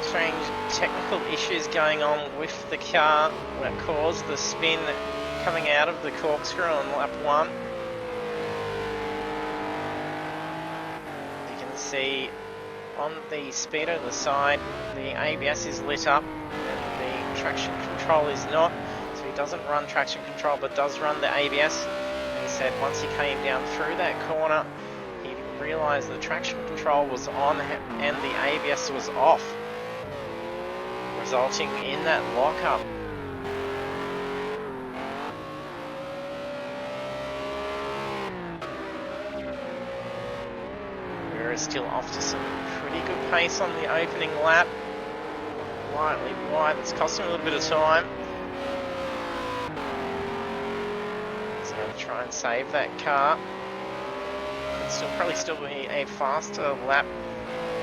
strange technical issues going on with the car that caused the spin coming out of the corkscrew on lap 1. You can see on the speedo to the side, the ABS is lit up and the traction control is not. So he doesn't run traction control but does run the ABS. And he said once he came down through that corner, he realised the traction control was on and the ABS was off, resulting in that lockup. We're still off to some pretty good pace on the opening lap. Slightly wide, it's costing a little bit of time. So going to try and save that car. Could probably still be a faster lap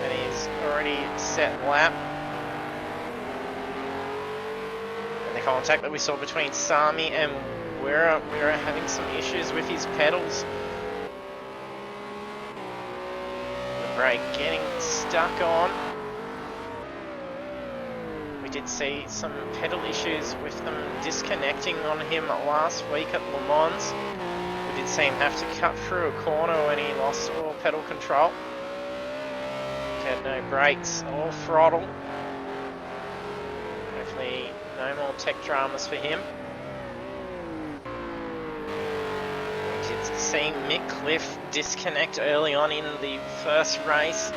than his already set lap. And the contact that we saw between Sami and Wera having some issues with his pedals. The brake getting stuck on. We did see some pedal issues with them disconnecting on him last week at Le Mans. We did see him have to cut through a corner when he lost all pedal control. He had no brakes or throttle. Hopefully no more tech dramas for him. We did see Mick Cliff disconnect early on in the first race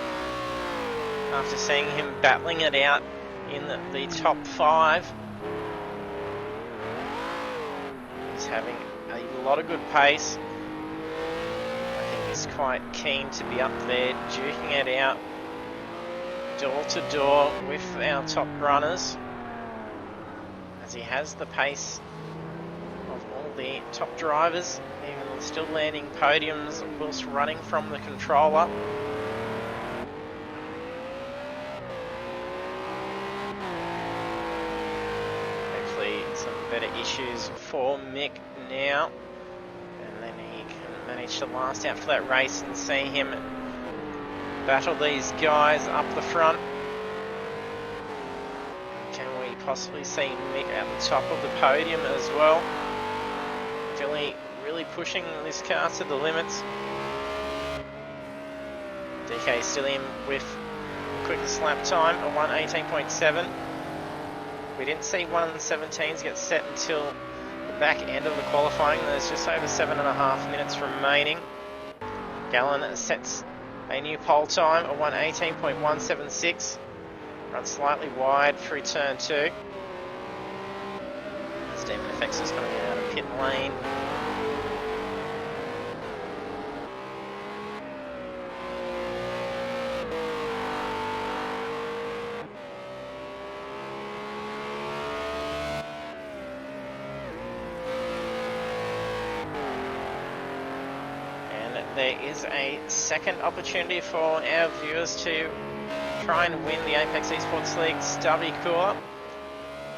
after seeing him battling it out in the top 5. He's having a lot of good pace. I think he's quite keen to be up there duking it out door to door with our top runners, as he has the pace of all the top drivers, even still landing podiums whilst running from the controller. Some better issues for Mick now, and then he can manage to last out for that race and see him battle these guys up the front. Can we possibly see Mick at the top of the podium as well? Really pushing this car to the limits. DK still in with quickest lap time, a 1:18.7. We didn't see 1:17s get set until the back end of the qualifying. There's just over 7.5 minutes remaining. Gallen sets a new pole time, a 1:18.176. Runs slightly wide through turn 2. As Demon Effects is coming out of pit lane. There is a second opportunity for our viewers to try and win the Apex Esports League Stubby Cooler.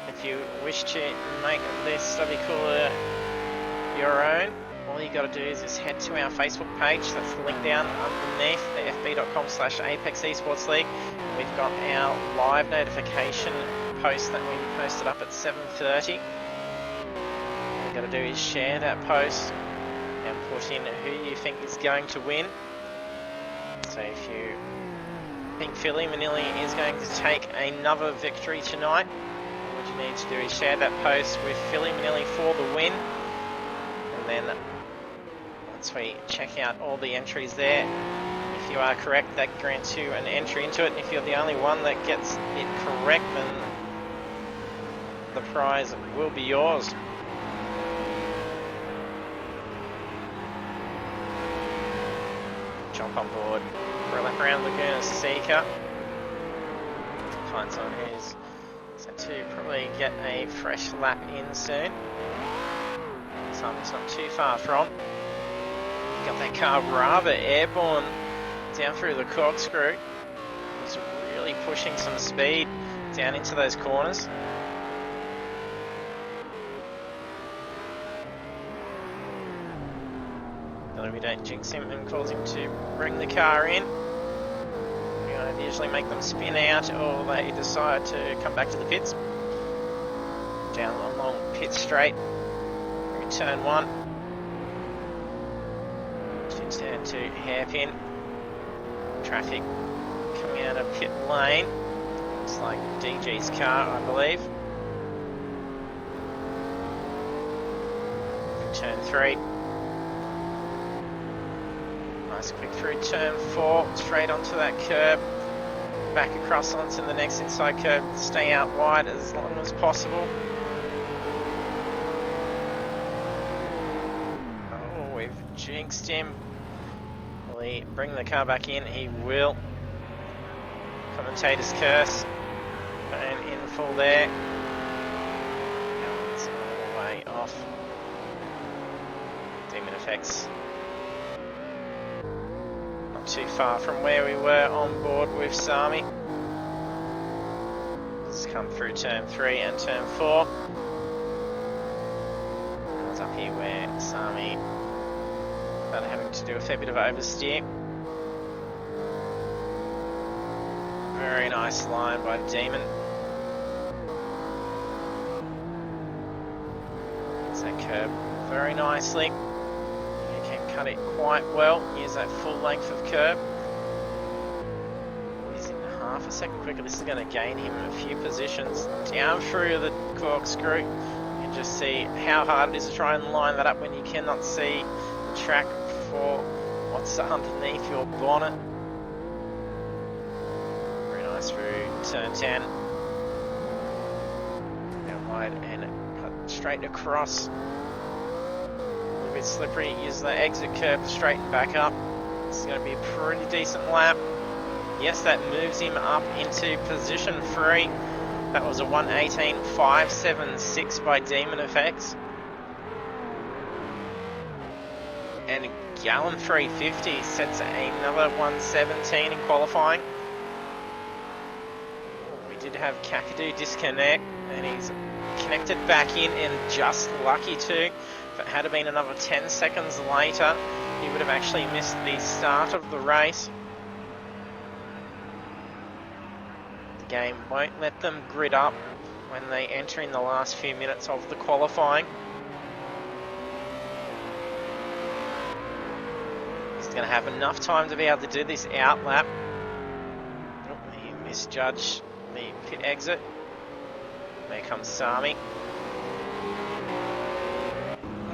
If you wish to make this Stubby Cooler your own, all you got to do is just head to our Facebook page. That's the link down underneath, the fb.com/Apex Esports League. We've got our live notification post that we posted up at 7:30. All you got to do is share that post and put in who you think is going to win. So if you think Philly Manili is going to take another victory tonight, what you need to do is share that post with Philly Manili for the win. And then once we check out all the entries there, if you are correct, that grants you an entry into it. And if you're the only one that gets it correct, then the prize will be yours. Jump on board for a lap around Laguna Seca. Find someone who's set to probably get a fresh lap in soon. Someone's not too far from. Got that car rather airborne down through the corkscrew. He's really pushing some speed down into those corners. we don't jinx him and cause him to bring the car in. We either usually make them spin out or they decide to come back to the pits. Down along pit straight, through turn 1. To turn 2 hairpin. Traffic coming out of pit lane. Looks like DG's car, I believe. Turn 3. Nice quick through turn 4, straight onto that curb. Back across onto the next inside curb. Stay out wide as long as possible. Oh, we've jinxed him. Will he bring the car back in? He will. Commentator's curse. Burn in full there. It's all the way off. Demon effects. Not too far from where we were on board with Sami. Let's come through turn 3 and turn 4. It's up here where Sami started having to do a fair bit of oversteer. Very nice line by Demon. Gets that curb very nicely. He can cut it quite well. Use that full length of curb. He's in half a second quicker. This is going to gain him a few positions. Down through the corkscrew. You can just see how hard it is to try and line that up when you cannot see the track for what's underneath your bonnet. Very nice through turn 10. Down wide and cut straight across. A little bit slippery. Use the exit curb to straighten back up. It's going to be a pretty decent lap. Yes, that moves him up into position 3. That was a 1:18.576 by Demon Effects. And Gallon 350 sets another 1:17 in qualifying. We did have Kakadu disconnect, and he's connected back in, and just lucky too. If it had been another 10 seconds later, he would have actually missed the start of the race. The game won't let them grid up when they enter in the last few minutes of the qualifying. He's going to have enough time to be able to do this out lap. Oh, he misjudged the pit exit. There comes Sami.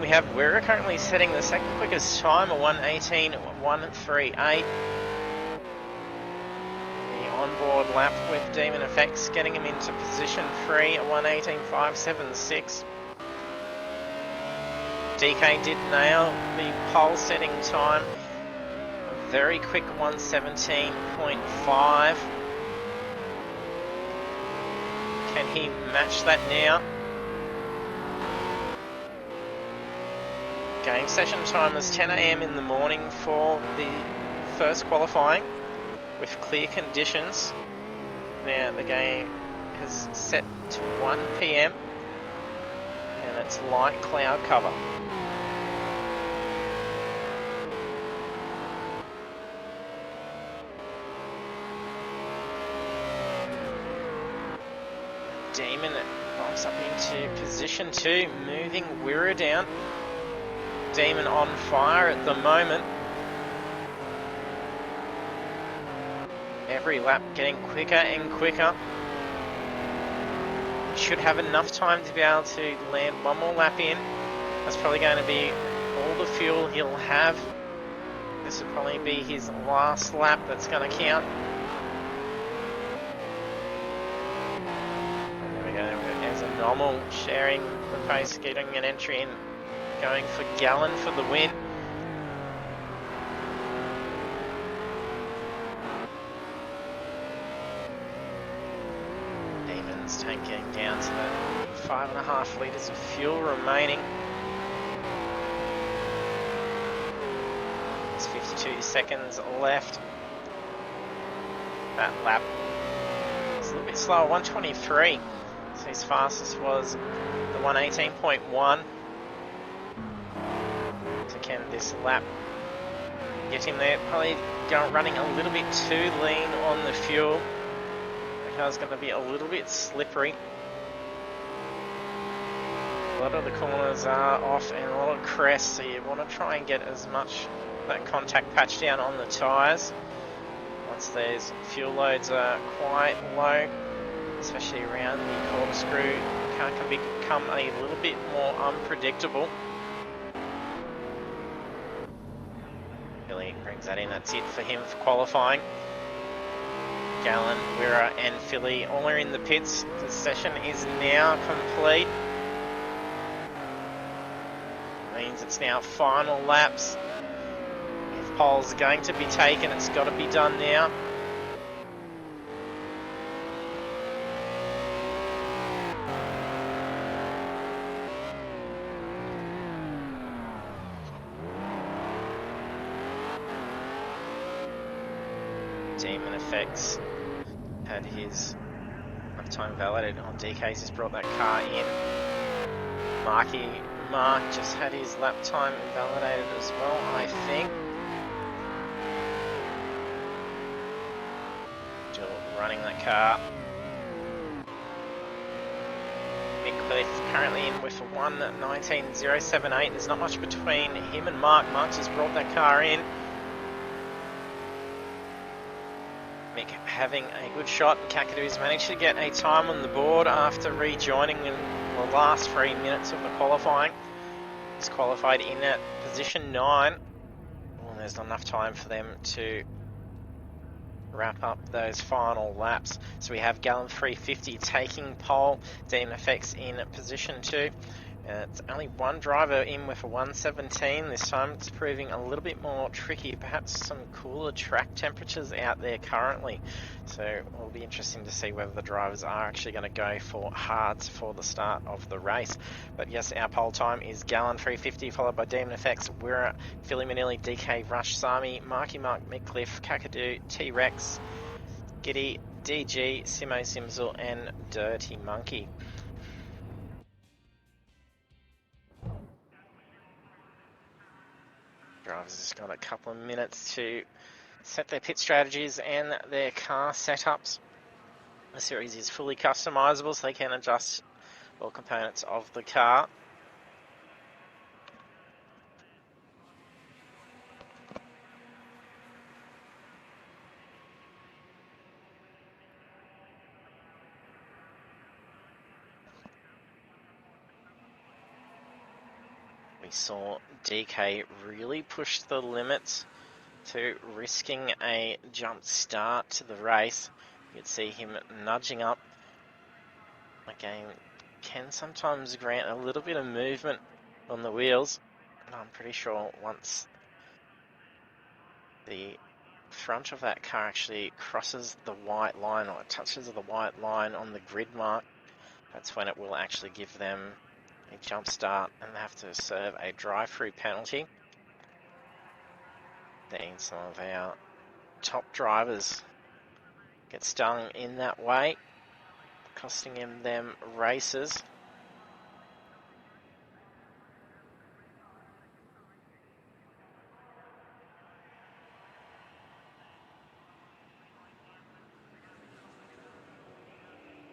We have Wira currently setting the second quickest time, a 1:18.138. The onboard lap with Demon Effects getting him into position 3 at 1:18.576. DK did nail the pole setting time. A very quick 1:17.5. Can he match that now? Game session time is 10 AM in the morning for the first qualifying with clear conditions. Now the game has set to 1 PM and it's light cloud cover. Demon bumps up into position 2, moving Wira down. Demon on fire at the moment. Every lap getting quicker and quicker. Should have enough time to be able to land one more lap in. That's probably going to be all the fuel he'll have. This will probably be his last lap that's going to count. There we go. There's a normal sharing the pace, getting an entry in. Going for Gallon for the win. Demon's tank getting down to the 5.5 litres of fuel remaining. There's 52 seconds left. That lap is a little bit slower, 1:23. So his fastest was the 1:18.1. Can this lap get him there. Probably running a little bit too lean on the fuel. The car's going to be a little bit slippery. A lot of the corners are off and a lot of crests, so you want to try and get as much that contact patch down on the tyres. Once those fuel loads are quite low, especially around the corkscrew, the car can become a little bit more unpredictable. Philly brings that in, that's it for him for qualifying. Gallen, Wira and Philly all are in the pits. The session is now complete. Means it's now final laps. If pole's going to be taken, it's got to be done now. Demon Effects had his lifetime validated on DK's just brought that car in. Mark just had his lap time validated as well, I think. Still running that car. Mick Cliff currently in with a 1:19.078. There's not much between him and Mark. Mark just brought that car in. Mick having a good shot, and Kakadu's managed to get a time on the board after rejoining in the last 3 minutes of the qualifying. He's qualified in at position 9. Well, there's not enough time for them to wrap up those final laps. So we have Gallen 350 taking pole, Demon Effects in position 2. It's only one driver in with a 1:17 this time. It's proving a little bit more tricky, perhaps some cooler track temperatures out there currently. So it'll be interesting to see whether the drivers are actually going to go for hards for the start of the race. But yes, our pole time is Gallen 350, followed by Demon Effects, Wira, Philly Manili, DK, Rush, Sami, Marky Mark, Midcliff, Kakadu, T-Rex, Giddy, DG, Simo Simzel and Dirty Monkey. Drivers just got a couple of minutes to set their pit strategies and their car setups. The series is fully customizable, so they can adjust all components of the car. We saw DK really push the limits to risking a jump start to the race. You could see him nudging up. Again, can sometimes grant a little bit of movement on the wheels, but I'm pretty sure once the front of that car actually crosses the white line or touches the white line on the grid mark, that's when it will actually give them a jump start and they have to serve a drive-through penalty. Seeing some of our top drivers get stung in that way, costing them races.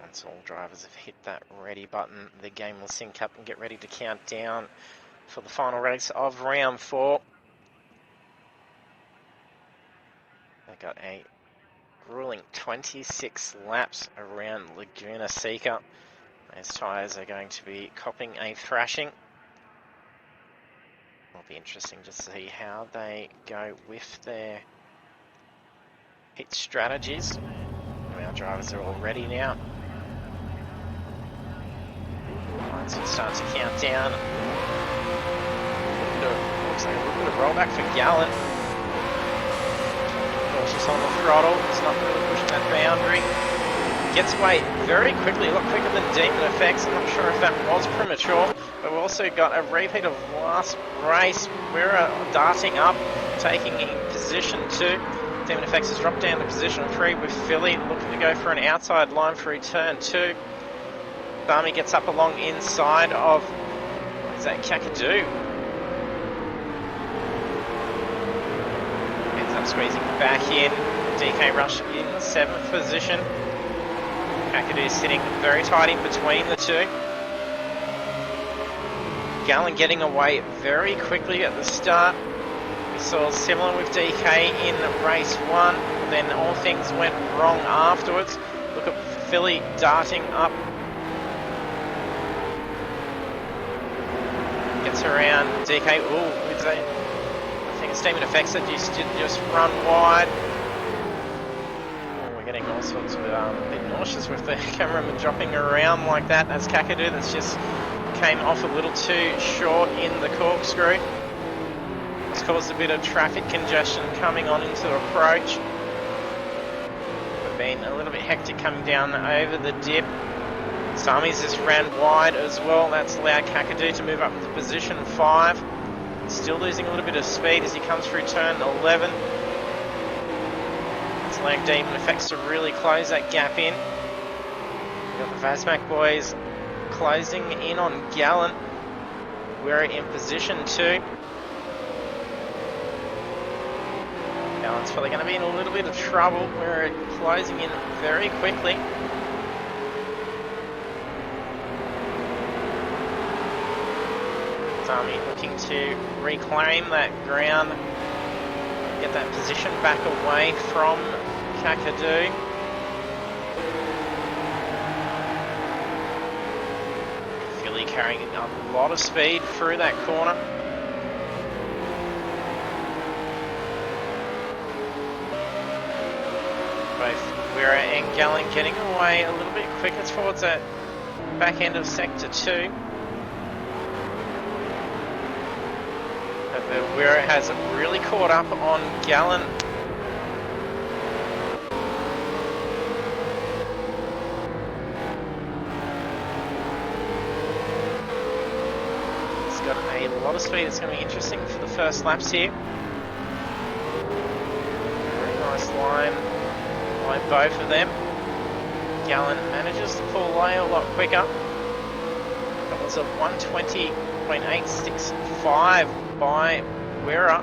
Once all drivers have hit that ready button, the game will sync up and get ready to count down for the final race of round 4. They got a grueling 26 laps around Laguna Seca. Those tyres are going to be copping a thrashing. It'll be interesting to see how they go with their pit strategies. Our drivers are all ready now. Once it starts to count down, looks like a little bit of rollback for Gallen. Cautious on the throttle, it's not really pushing that boundary. Gets away very quickly, a lot quicker than Demon Effects. I'm not sure if that was premature, but we've also got a repeat of last race. We're darting up, taking in position 2. Demon Effects has dropped down to position 3 with Philly looking to go for an outside line through turn 2. Sami gets up along inside of, what is that, Kakadu. Come squeezing back in. DK Rush in 7th position. Kakadu sitting very tight in between the two. Gallon getting away very quickly at the start. We saw similar with DK in race 1, then all things went wrong afterwards. Look at Philly darting up. Gets around DK. Ooh, it's I think it's Demon Effects that used to just run wide. Oh, we're getting all sorts of a bit nauseous with the cameraman dropping around like that. That's Kakadu that's just came off a little too short in the corkscrew. It's caused a bit of traffic congestion coming on into approach. We've been a little bit hectic coming down over the dip. Sami's just ran wide as well. That's allowed Kakadu to move up to position 5. Still losing a little bit of speed as he comes through turn 11. It's allowing Demon Effects to really close that gap in. We've got the Vazmac boys closing in on Gallant. We're in position 2. Gallant's probably going to be in a little bit of trouble. We're closing in very quickly. Sami looking to reclaim that ground, get that position back away from Kakadu. Philly carrying a lot of speed through that corner. Both Wera and Gallant getting away a little bit quicker towards that back end of sector 2. But Wera has really caught up on Gallant. He's got a lot of speed. It's going to be interesting for the first laps here. Very nice line by both of them. Gallant manages to pull away a lot quicker. That was a 120.865 by Wera. I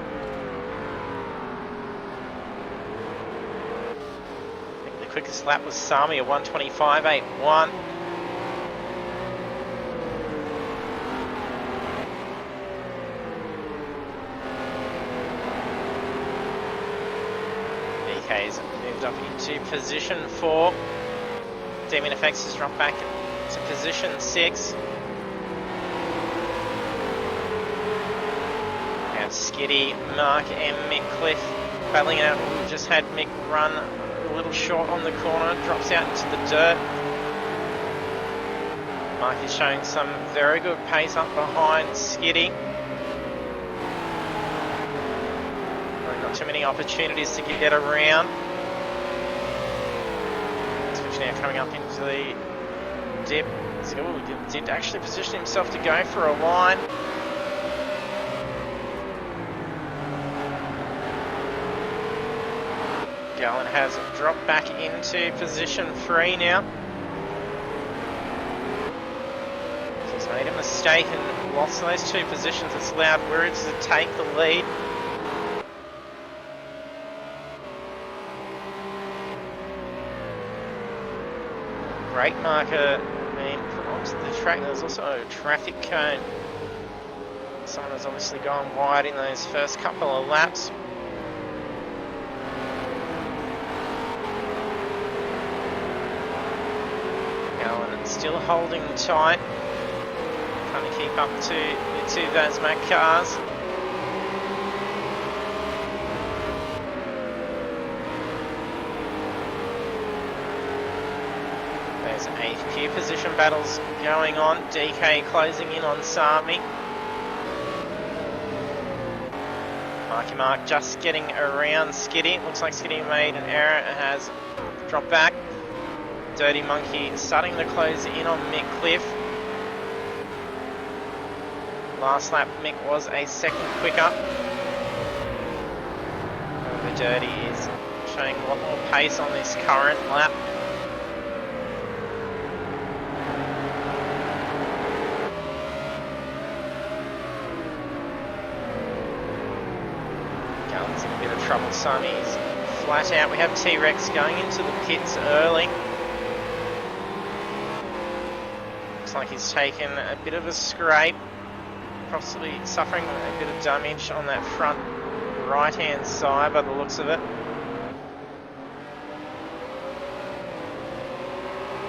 think the quickest lap was Sami, a 125.81. DK's moved up into position 4. Demon Effects has dropped back to position 6. Skitty, Mark and Mick Cliff battling out. We've just had Mick run a little short on the corner, drops out into the dirt. Mark is showing some very good pace up behind Skitty. Not too many opportunities to get around. Especially now coming up into the dip. So, did actually position himself to go for a line. Gallant has dropped back into position 3 now. So he's made a mistake and lost those 2 positions. It's allowed Words to take the lead. Brake marker being put onto the track. There's also a traffic cone. Someone has obviously gone wide in those first couple of laps. Still holding tight, trying to keep up to the 2 Vazmac cars. There's a few position battles going on. DK closing in on Sami. Mark just getting around Skitty. Looks like Skitty made an error and has dropped back. Dirty Monkey starting to close in on Mick Cliff. Last lap, Mick was a second quicker. However, Dirty is showing a lot more pace on this current lap. Gallant's in a bit of trouble Sami's flat out. We have T-Rex going into the pits early. Looks like he's taken a bit of a scrape, possibly suffering a bit of damage on that front right-hand side by the looks of it.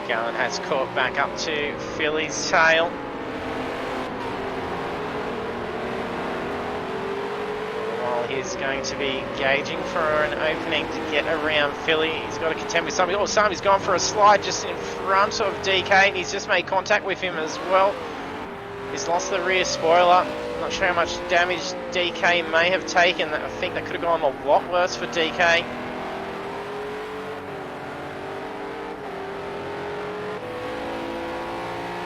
Gallen has caught back up to Philly's tail. While he's going to be gauging for an opening to get around Philly, he's got to contend with Sami. Oh, Sami's gone for a slide just in front of DK, and he's just made contact with him as well. He's lost the rear spoiler. Not sure how much damage DK may have taken. I think that could have gone a lot worse for DK.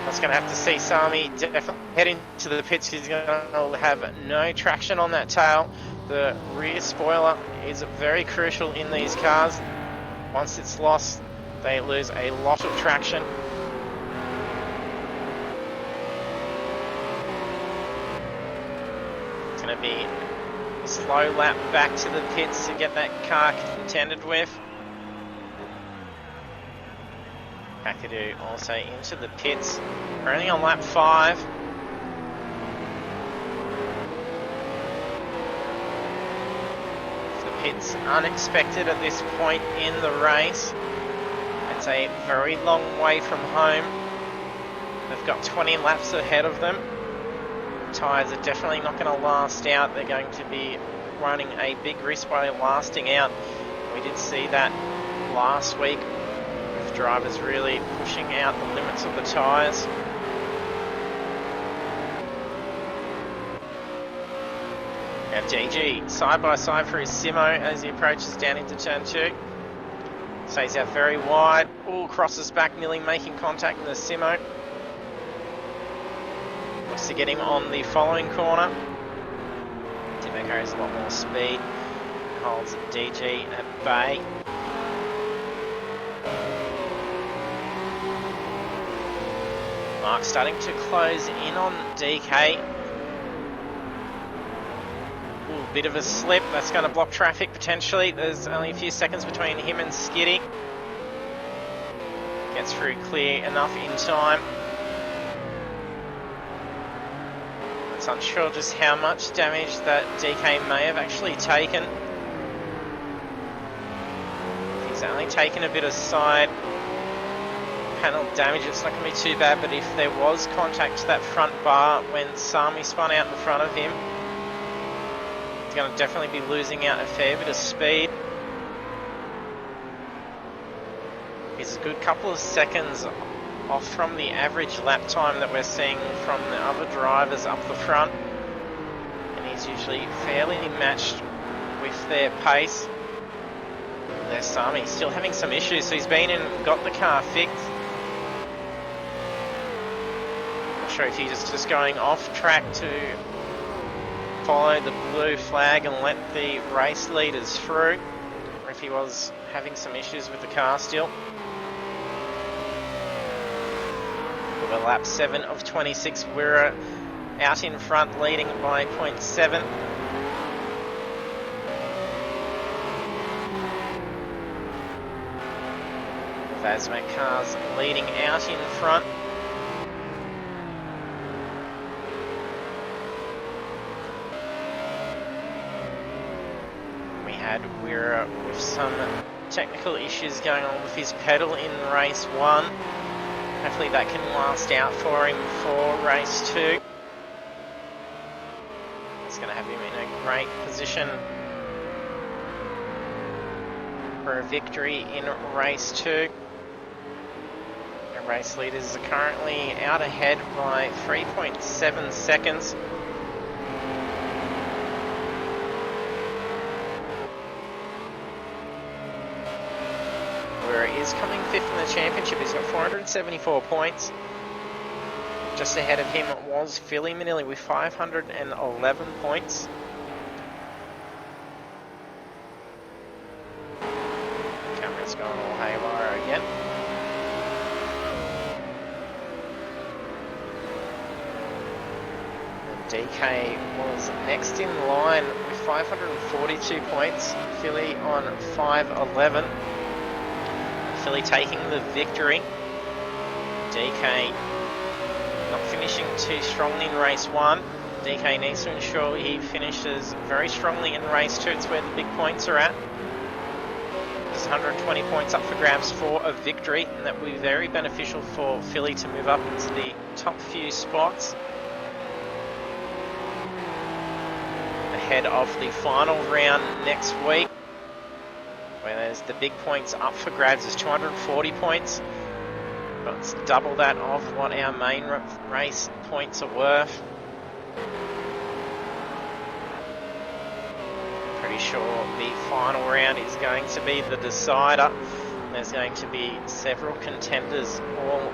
I was going to have to see Sami definitely head into the pits. He's going to have no traction on that tail. The rear spoiler is very crucial in these cars. Once it's lost, they lose a lot of traction. It's going to be a slow lap back to the pits to get that car contended with. Kakadu also into the pits. We're only on lap 5. The pits unexpected at this point in the race. It's a very long way from home. They've got 20 laps ahead of them. Tyres are definitely not going to last out. They're going to be running a big risk by lasting out. We did see that last week, with drivers really pushing out the limits of the tyres. Now DG side by side for his Simo as he approaches down into turn 2. Stays out very wide. Ooh, crosses back, nearly making contact with the Simo. Looks to get him on the following corner. Timo carries a lot more speed. Holds DG at bay. Mark starting to close in on DK. Ooh, bit of a slip. That's going to block traffic potentially. There's only a few seconds between him and Skiddy. Gets through clear enough in time. It's unsure just how much damage that DK may have actually taken. He's only taken a bit of side panel damage. It's not going to be too bad, but if there was contact to that front bar when Sami spun out in front of him, he's going to definitely be losing out a fair bit of speed. He's a good couple of seconds off from the average lap time that we're seeing from the other drivers up the front, and he's usually fairly matched with their pace. There's Sami still having some issues, so he's been in and got the car fixed. Not sure if he's just going off track to follow the blue flag and let the race leaders through, or if he was having some issues with the car still. We're lap 7 of 26. We're out in front, leading by 0.7. Vasmac cars leading out in front. We had Wira with some technical issues going on with his pedal in race 1. Hopefully that can last out for him for race 2. It's going to have him in a great position for a victory in race 2. The race leaders are currently out ahead by 3.7 seconds. Is coming 5th in the championship. He's got 474 points. Just ahead of him was Philly Manili with 511 points. Camera's gone all haywire again. And DK was next in line with 542 points. Philly on 511. Philly taking the victory. DK not finishing too strongly in race 1. DK needs to ensure he finishes very strongly in race 2. It's where the big points are at. There's 120 points up for grabs for a victory, and that will be very beneficial for Philly to move up into the top few spots ahead of the final round next week, where there's the big points up for grabs. There's 240 points, but it's double that of what our main race points are worth. Pretty sure the final round is going to be the decider. There's going to be several contenders all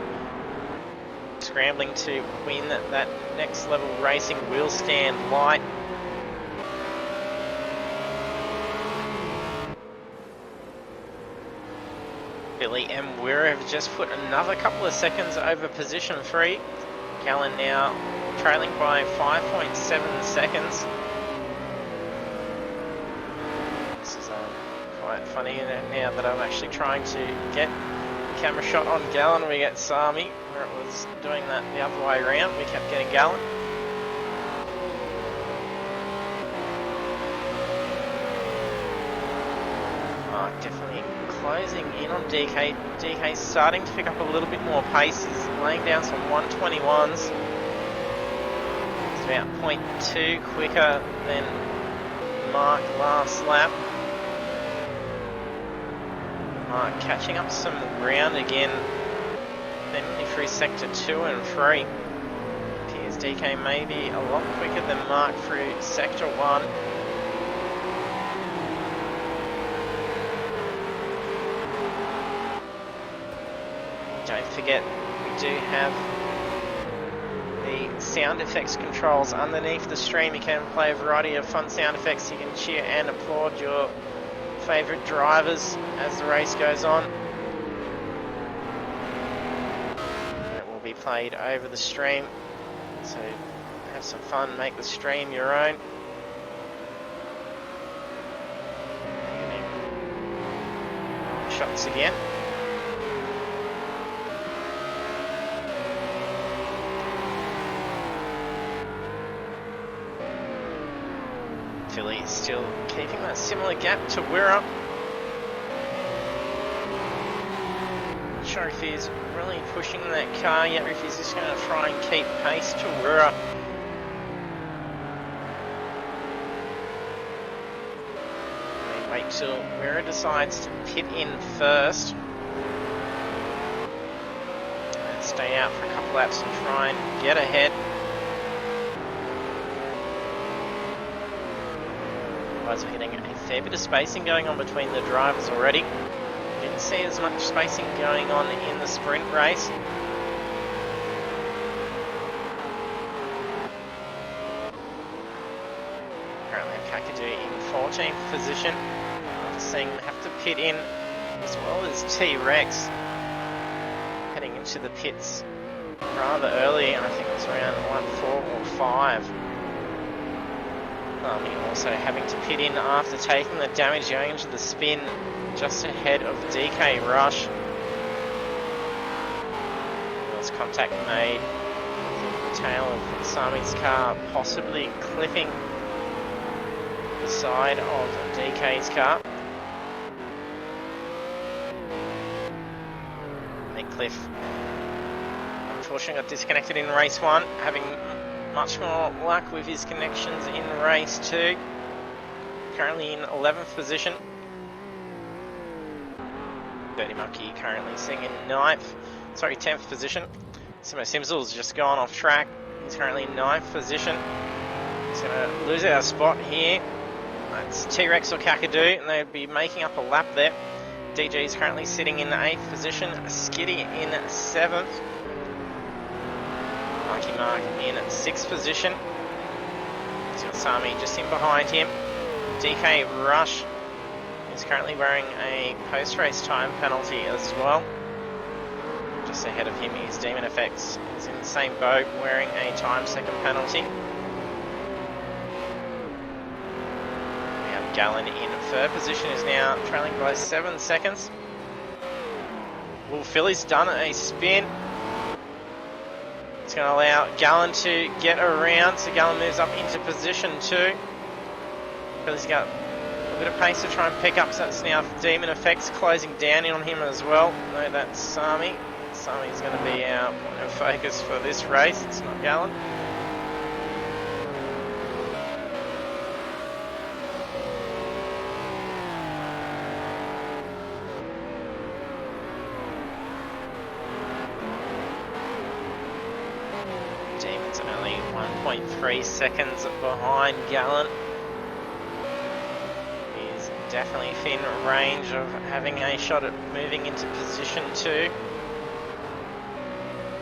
scrambling to win that next level racing wheel stand light. Billy and Wira have just put another couple of seconds over position 3. Gallen now trailing by 5.7 seconds. This is quite funny now that I'm actually trying to get a camera shot on Gallen. We get Sami, where it was doing that the other way around. We kept getting Gallen. Definitely closing in on DK. DK's starting to pick up a little bit more pace. He's laying down some 121s. It's about 0.2 quicker than Mark last lap. Mark catching up some ground again, mainly through sector 2 and 3. Appears DK may be a lot quicker than Mark through sector 1. Don't forget, we do have the sound effects controls underneath the stream. You can play a variety of fun sound effects. You can cheer and applaud your favourite drivers as the race goes on. It will be played over the stream, so have some fun, make the stream your own. Shots again. Philly still keeping that similar gap to Wira. Not sure if he's really pushing that car yet, or if he's just going to try and keep pace to Wira. Wait till Wira decides to pit in first and stay out for a couple laps and try and get ahead. We're getting a fair bit of spacing going on between the drivers already. Didn't see as much spacing going on in the sprint race. Currently Kakadu in 14th position, after seeing him have to pit in, as well as T-Rex heading into the pits rather early. I think it was around 1.4 or 5. Also having to pit in after taking the damage, going into the spin just ahead of DK Rush. There was contact made with the tail of Sami's car, possibly clipping the side of DK's car. Cliff unfortunately got disconnected in race 1, having much more luck with his connections in race 2. Currently in 11th position. Dirty Monkey currently sitting in 10th position. Simo Simsel's just gone off track. He's currently in 9th position. He's going to lose our spot here. It's T-Rex or Kakadu, and they'd be making up a lap there. DG is currently sitting in 8th position. Skitty in 7th. Marky Mark in 6th position. He's got Sami just in behind him. DK Rush is currently wearing a post-race time penalty as well. Just ahead of him is Demon Effects. He's in the same boat, wearing a time second penalty. Gallon in third position is now trailing by 7 seconds. Well, Philly's done a spin. It's going to allow Gallon to get around, so Gallon moves up into position 2. Philly's got a bit of pace to try and pick up, so that's now Demon Effects closing down in on him as well. No, that's Sami. Sami's going to be our point of focus for this race. It's not Gallon. Demon's only 1.3 seconds behind Gallon. He's definitely within range of having a shot at moving into position 2.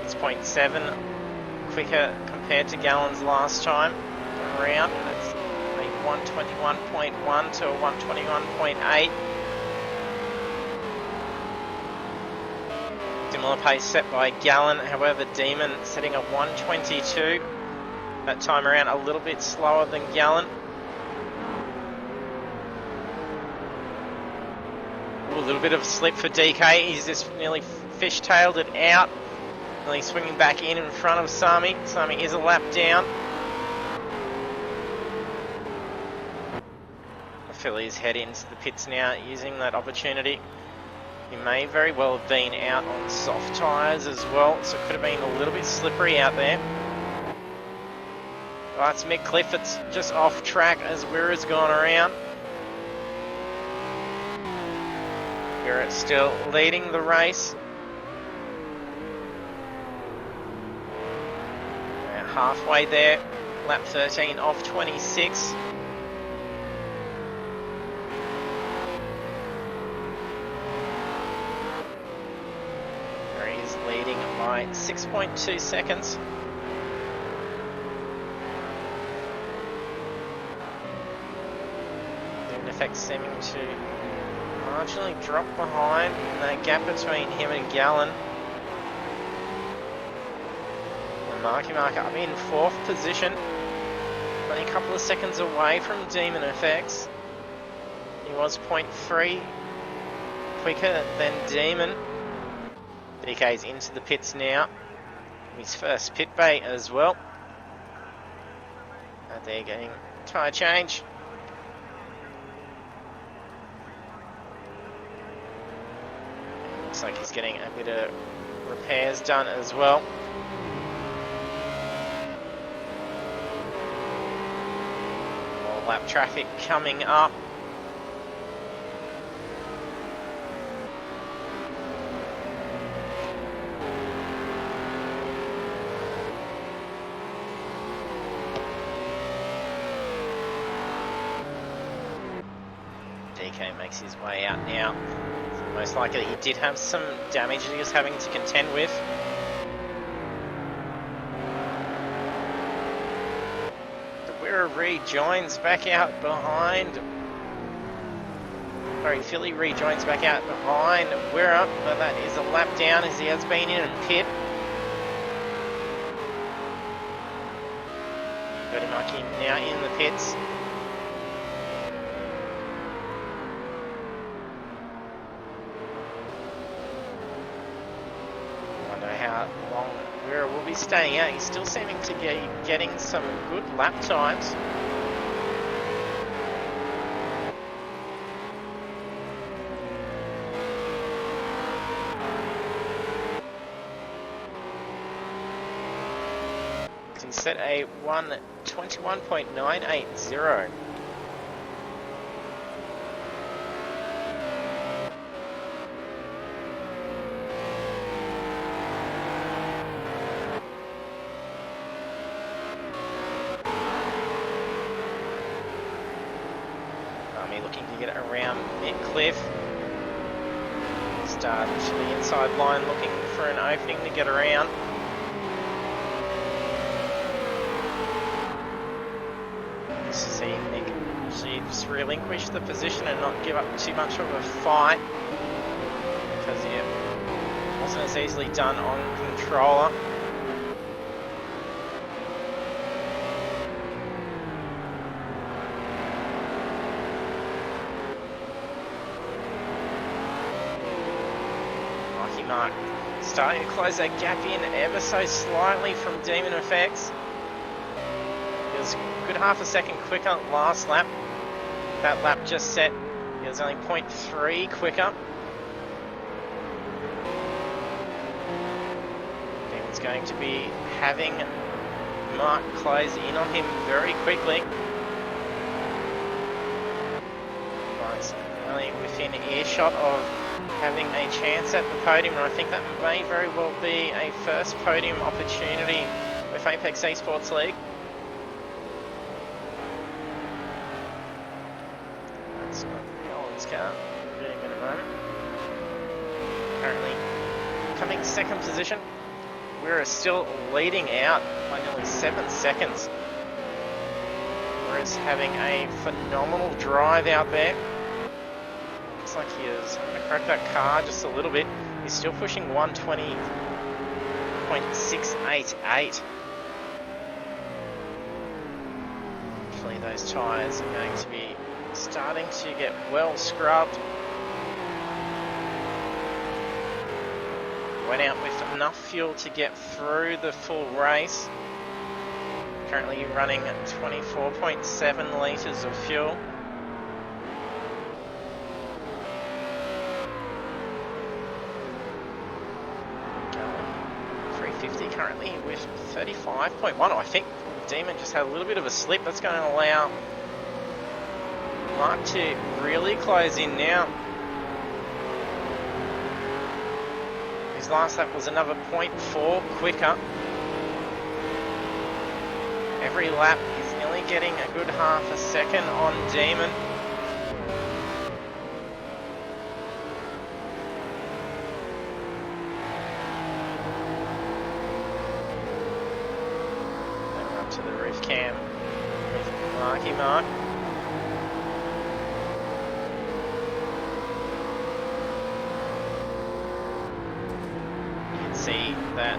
It's 0.7 quicker compared to Gallon's last time around. That's a 121.1 to a 121.8. Similar pace set by Gallon, however Demon setting a 122. That time around a little bit slower than Gallon. Ooh, a little bit of a slip for DK, he's just nearly fishtailed it out. Nearly swinging back in front of Sami. Sami is a lap down. Phillies head into the pits now using that opportunity. He may very well have been out on soft tyres as well, so it could have been a little bit slippery out there. Well, it's Mick Cliffords just off track as Wirra's gone around. Wirra still leading the race. We're halfway there, lap 13 off 26. Leading by 6.2 seconds. Demon Effects seeming to marginally drop behind in that gap between him and Gallon. And Marky Mark up in 4th position. Only a couple of seconds away from Demon Effects. He was 0.3 quicker than Demon. DK's into the pits now. His first pit bait as well. And they're getting tyre change. Looks like he's getting a bit of repairs done as well. More lap traffic coming up. DK makes his way out now. Most likely he did have some damage that he was having to contend with. The Wirra rejoins back out behind. Sorry, Philly rejoins back out behind Wirra, but that is a lap down as he has been in and pit. Dirty Monkey now in the pits. How long Wirra will be staying out. He's still seeming to be getting some good lap times. He's set a 1:21.980. Looking to get around mid-cliff. Start to the inside line looking for an opening to get around. Just to see Nick actually just relinquish the position and not give up too much of a fight, because it wasn't as easily done on controller. Mark starting to close that gap in ever so slightly from Demon Effects. It was a good half a second quicker last lap. That lap just set, it was only 0.3 quicker. Demon's going to be having Mark close in on him very quickly. Mark's only within earshot of having a chance at the podium, and I think that may very well be a first podium opportunity with Apex eSports League. That's not Nolan's car. Getting in a moment. Currently coming second position. We're still leading out by nearly 7 seconds. Whereas having a phenomenal drive out there. Looks like he is going to crack that car just a little bit. He's still pushing 120.688. Hopefully those tyres are going to be starting to get well scrubbed. Went out with enough fuel to get through the full race. Currently running 24.7 litres of fuel. 350 currently with 35.1. I think Demon just had a little bit of a slip. That's going to allow Mark to really close in now. His last lap was another 0.4 quicker. Every lap is nearly getting a good half a second on Demon. Now up to the roof cam with Marky Mark. See that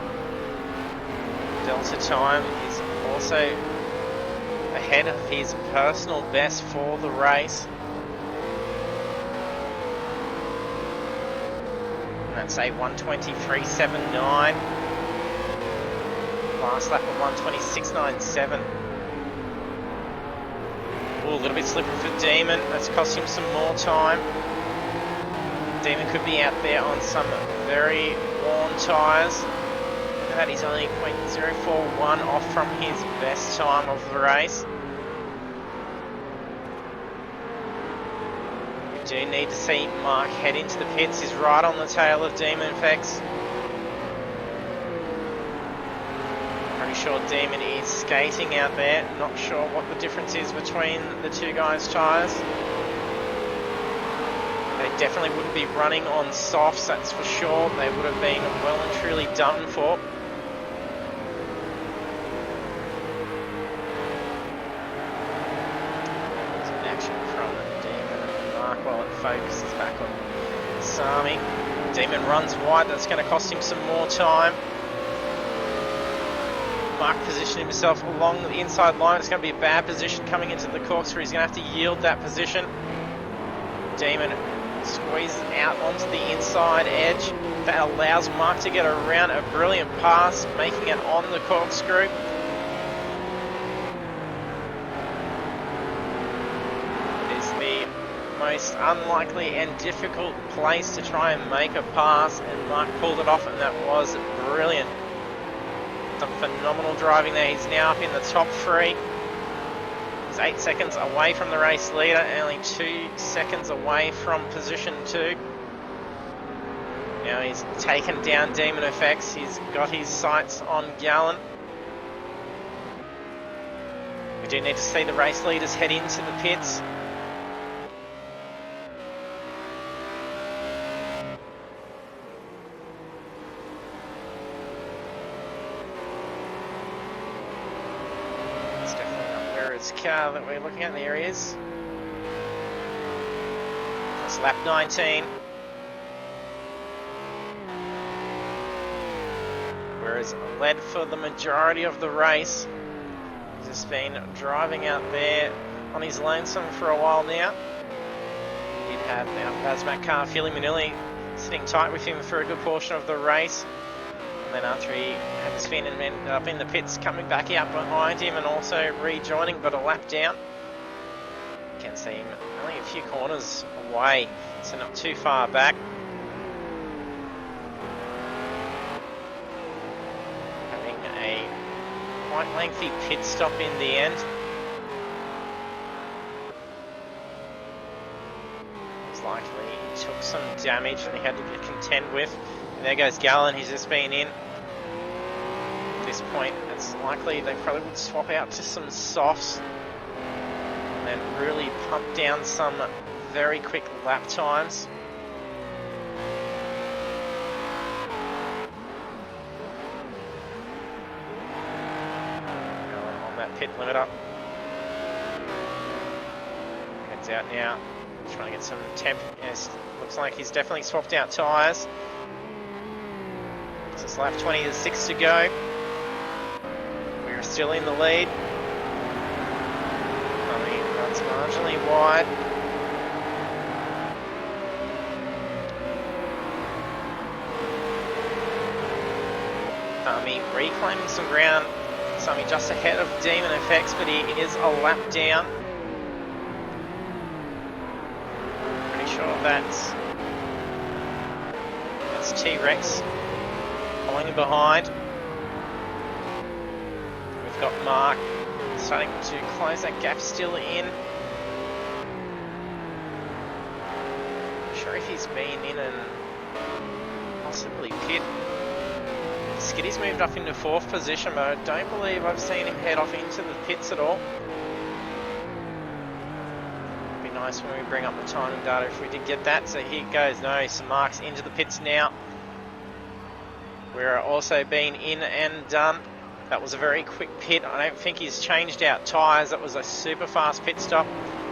Delta time is also ahead of his personal best for the race. And that's a 1:23.79. Last lap of 1:26.97. Oh, a little bit slippery for Demon. That's cost him some more time. Demon could be out there on some very worn tyres. And that is only 0.041 off from his best time of the race. We do need to see Mark head into the pits. He's right on the tail of Demon Effects. Pretty sure Demon is skating out there. Not sure what the difference is between the two guys' tyres. They definitely wouldn't be running on softs, that's for sure. They would have been well and truly done for. There's an action from Demon and Mark while it focuses back on Sami. Demon runs wide, that's going to cost him some more time. Mark positioning himself along the inside line. It's going to be a bad position coming into the corkscrew. He's going to have to yield that position. Demon squeezes out onto the inside edge. That allows Mark to get around a brilliant pass, making it on the corkscrew. It is the most unlikely and difficult place to try and make a pass, and Mark pulled it off, and that was brilliant. Some phenomenal driving there. He's now up in the top 3. 8 seconds away from the race leader, only 2 seconds away from position 2. Now he's taken down Demon Effects. He's got his sights on Gallen. We do need to see the race leaders head into the pits. Car that we're looking at, there he is. That's lap 19. Whereas led for the majority of the race. He's just been driving out there on his lonesome for a while now. He did have our Bazmak car, Philly Manili, sitting tight with him for a good portion of the race. And then after he had the spin and ended up in the pits, coming back out behind him and also rejoining, but a lap down. You can see him only a few corners away, so not too far back. Having a quite lengthy pit stop in the end. Likely he took some damage and he had to contend with. And there goes Gallen, he's just been in. At this point, it's likely they probably would swap out to some softs and then really pump down some very quick lap times. Gallen on that pit limiter. Heads out now. Trying to get some temp. Yes, looks like he's definitely swapped out tyres. So it's lap 26 to go. We're still in the lead. I mean, that's marginally wide. Sami reclaiming some ground. Sami just ahead of Demon FX, but he is a lap down. Sure, that's T-Rex following behind. We've got Mark starting to close that gap still in. Not sure if he's been in and possibly pit. Skiddy's moved up into 4th position, but I don't believe I've seen him head off into the pits at all. Nice when we bring up the timing data if we did get that. So here goes. No, some Marks into the pits now. We're also been in and done. That was a very quick pit. I don't think he's changed out tyres. That was a super fast pit stop.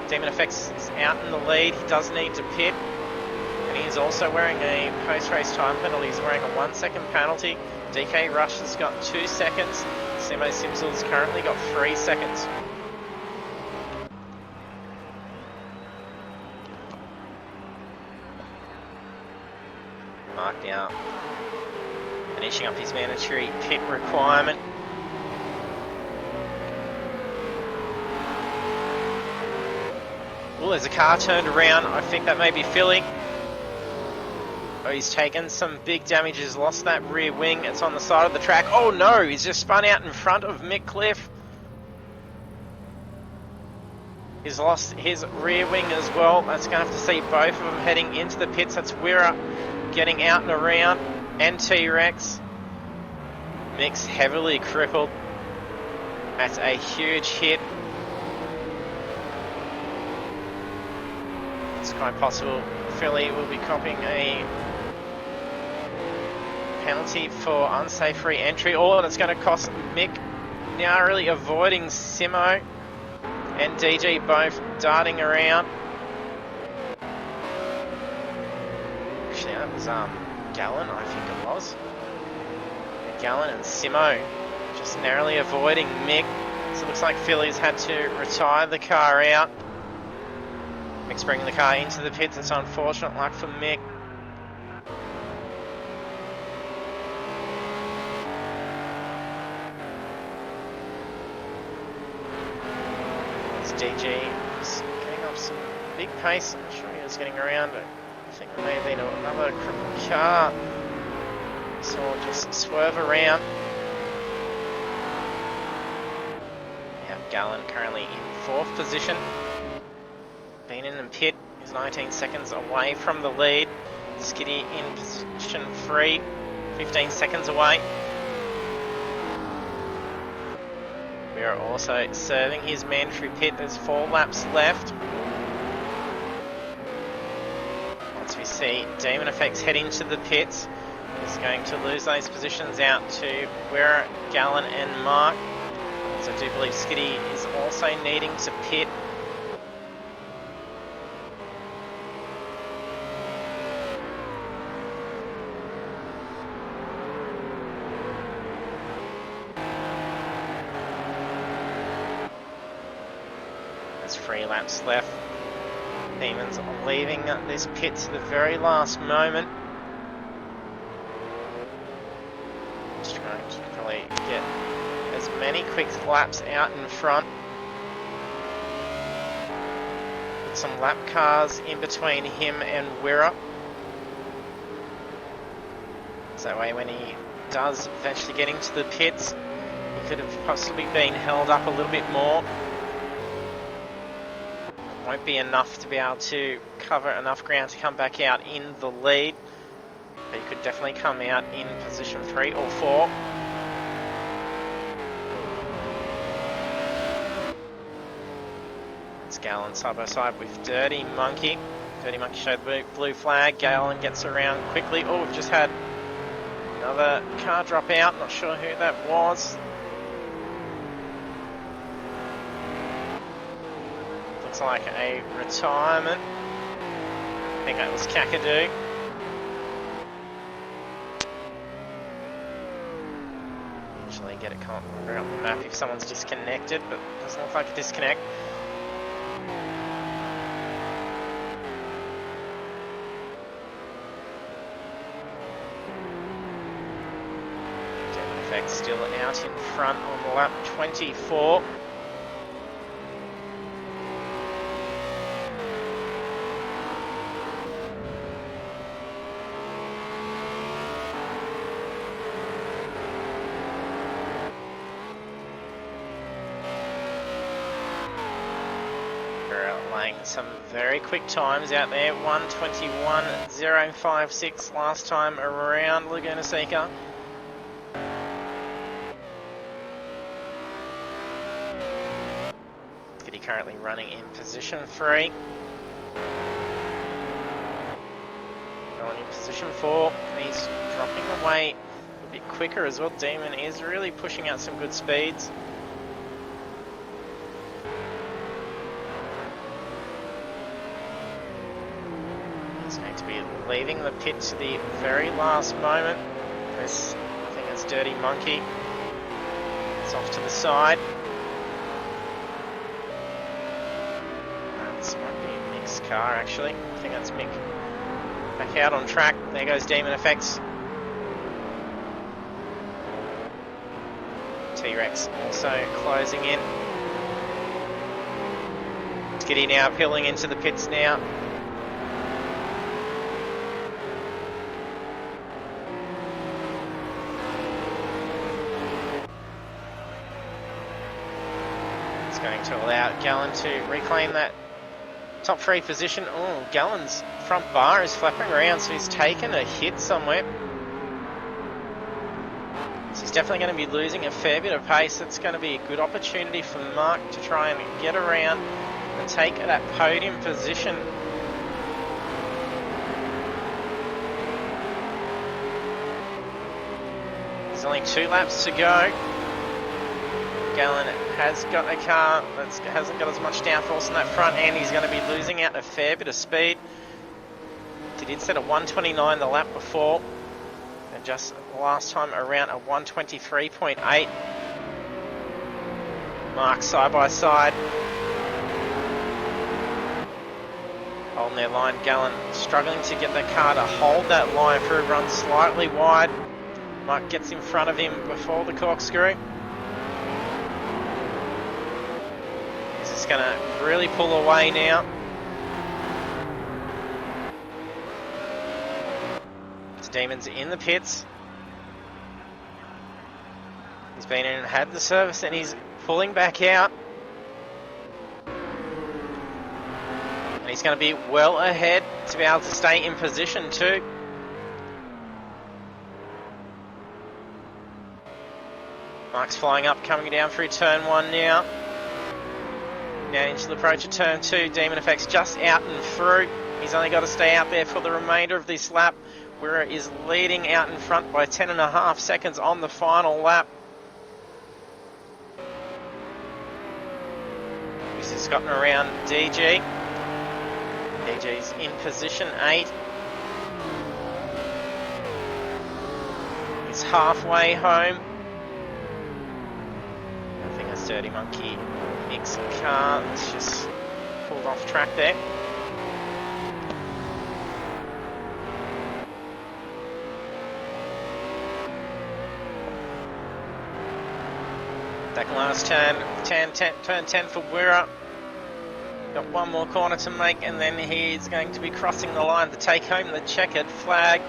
Demon Effects is out in the lead. He does need to pit. And he's also wearing a post-race time penalty. He's wearing a 1 second penalty. DK Rush has got 2 seconds. Simo Simsel's currently got 3 seconds. Mark now finishing up his mandatory pit requirement. Oh, there's a car turned around. I think that may be Philly. Oh, he's taken some big damage. He's lost that rear wing. It's on the side of the track. Oh no, he's just spun out in front of Mick Cliff. He's lost his rear wing as well. That's going to have to see both of them heading into the pits. That's Wira getting out and around, and T-Rex. Mick's heavily crippled. That's a huge hit. It's quite possible Philly will be copying a penalty for unsafe re-entry. Oh, that's going to cost Mick. Narrowly avoiding Simo and DG both darting around. Actually, that was Gallen, I think it was. Yeah, Gallen and Simo just narrowly avoiding Mick. So it looks like Philly's had to retire the car out. Mick's bringing the car into the pits. It's unfortunate luck for Mick. It's DG just getting up some big pace. I'm sure he was getting around it. I think it may have been another crippled car. So we'll just swerve around. Yeah, Gallen currently in 4th position. Been in the pit, is 19 seconds away from the lead. Skiddy in position 3, 15 seconds away. We are also serving his mandatory pit. There's 4 laps left. Once we see Demon Effects head into the pits, he's going to lose those positions out to Wera, Gallen and Mark. So I do believe Skiddy is also needing to pit. There's 3 laps left. Demons leaving this pit to the very last moment. Just trying to probably get as many quick laps out in front. Put some lap cars in between him and Wirra. So that way when he does eventually get into the pits, he could have possibly been held up a little bit more. Won't be enough to be able to cover enough ground to come back out in the lead. But he could definitely come out in position 3 or 4. It's Gallon side by side with Dirty Monkey. Dirty Monkey showed the blue flag. Gallon gets around quickly. Oh, we've just had another car drop out. Not sure who that was. Looks like a retirement. I think that was Kakadu. Usually get it come up on the map if someone's disconnected, but it doesn't look like a disconnect. Effect still out in front on lap 24. Laying some very quick times out there. 1:21.056 last time around Laguna Seca. Skitty currently running in position 3. Going in position 4. And he's dropping away a bit quicker as well. Demon is really pushing out some good speeds. Going to be leaving the pit to the very last moment. This, I think it's Dirty Monkey. It's off to the side. This might be Mick's car actually. I think that's Mick. Back out on track. There goes Demon Effects. T-Rex also closing in. Skitty now peeling into the pits now. Going to allow Gallon to reclaim that top 3 position. Oh, Gallon's front bar is flapping around, so he's taken a hit somewhere. So he's definitely going to be losing a fair bit of pace. It's going to be a good opportunity for Mark to try and get around and take that podium position. There's only 2 laps to go. Gallon has got a car that hasn't got as much downforce in that front end. He's going to be losing out a fair bit of speed. He did set a 1:29 the lap before, and just last time around a 1:23.8. Mark side by side. Holding their line. Gallon struggling to get the car to hold that line through, runs slightly wide. Mark gets in front of him before the corkscrew. Going to really pull away now. Demon's in the pits. He's been in and had the service and he's pulling back out. And he's going to be well ahead to be able to stay in position too. Mark's flying up, coming down through turn 1 now. Down into the approach of turn 2, Demon Effects just out and through. He's only got to stay out there for the remainder of this lap. Wirra is leading out in front by 10.5 seconds on the final lap. This has gotten around DG. DG's in position 8. He's halfway home. I think it's Dirty Monkey. Mick's car, it's just pulled off track there. Second last turn, turn 10 for Wira. Got one more corner to make, and then he's going to be crossing the line to take home the checkered flag.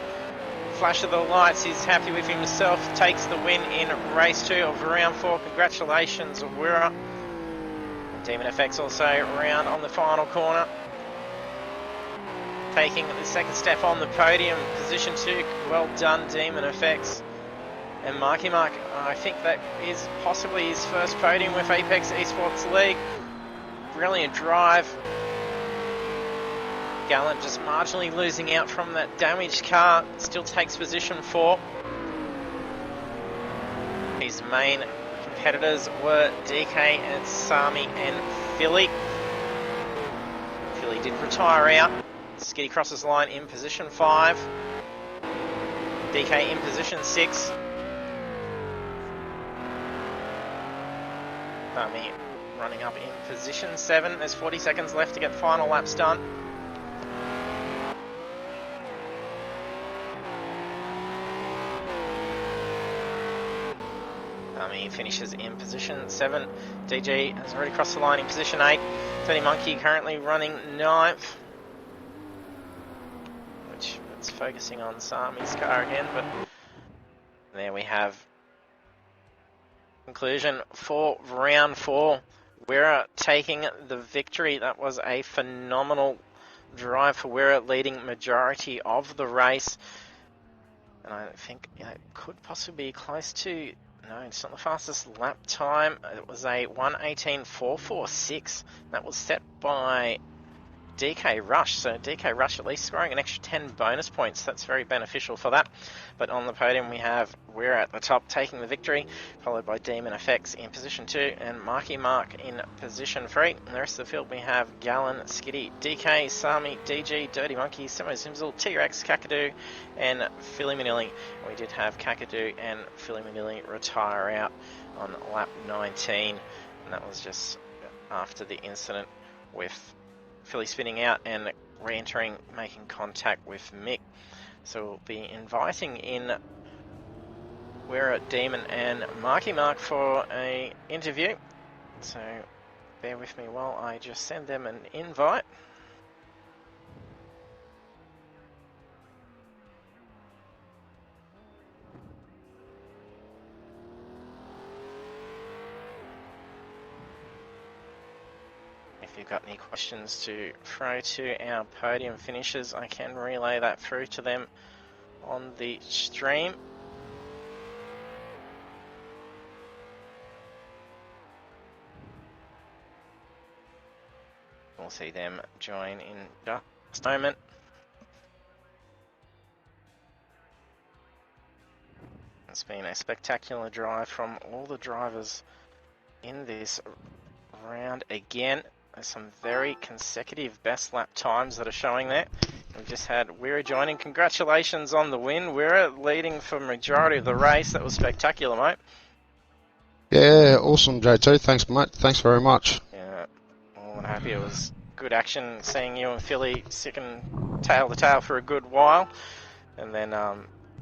Flash of the lights, he's happy with himself, takes the win in race 2 of round 4. Congratulations, Wira. Demon FX also round on the final corner, taking the second step on the podium, position 2. Well done, Demon FX. And Marky Mark, I think that is possibly his first podium with Apex Esports League. Brilliant drive. Gallant just marginally losing out from that damaged car. Still takes position 4. His main competitors were DK and Sami and Philly. Philly did retire out. Skitty crosses the line in position 5. DK in position 6. Sami running up in position 7. There's 40 seconds left to get final laps done. Sami finishes in position 7. DG has already crossed the line in position 8. Dirty Monkey currently running 9th. Which it's focusing on Sami's car again, but there we have conclusion for round 4. Wira taking the victory. That was a phenomenal drive for Wira, leading majority of the race. And I think it could possibly be close to... No, it's not the fastest lap time. It was a 1:18.446. That was set by DK Rush. So DK Rush at least scoring an extra 10 bonus points. That's very beneficial for that. But on the podium we have We're at the top taking the victory, followed by Demon FX in position 2 and Marky Mark in position 3. And the rest of the field we have Gallon, Skitty, DK, Sami, DG, Dirty Monkey, Simo Simzel, T-Rex, Kakadu and Philly Manili. We did have Kakadu and Philly Manili retire out on lap 19, and that was just after the incident with Philly spinning out and re-entering, making contact with Mick. So we'll be inviting in Wira, Demon and Marky Mark for a interview. So bear with me while I just send them an invite. If you've got any questions to throw to our podium finishers, I can relay that through to them on the stream. We'll see them join in just a moment. It's been a spectacular drive from all the drivers in this round again. There's some very consecutive best lap times that are showing there. We've just had Wira joining. Congratulations on the win. Wira leading for majority of the race. That was spectacular, mate. Yeah, awesome, JT. Thanks, mate. Thanks very much. Yeah, more than happy. It was good action seeing you and Philly sticking tail to tail for a good while. And then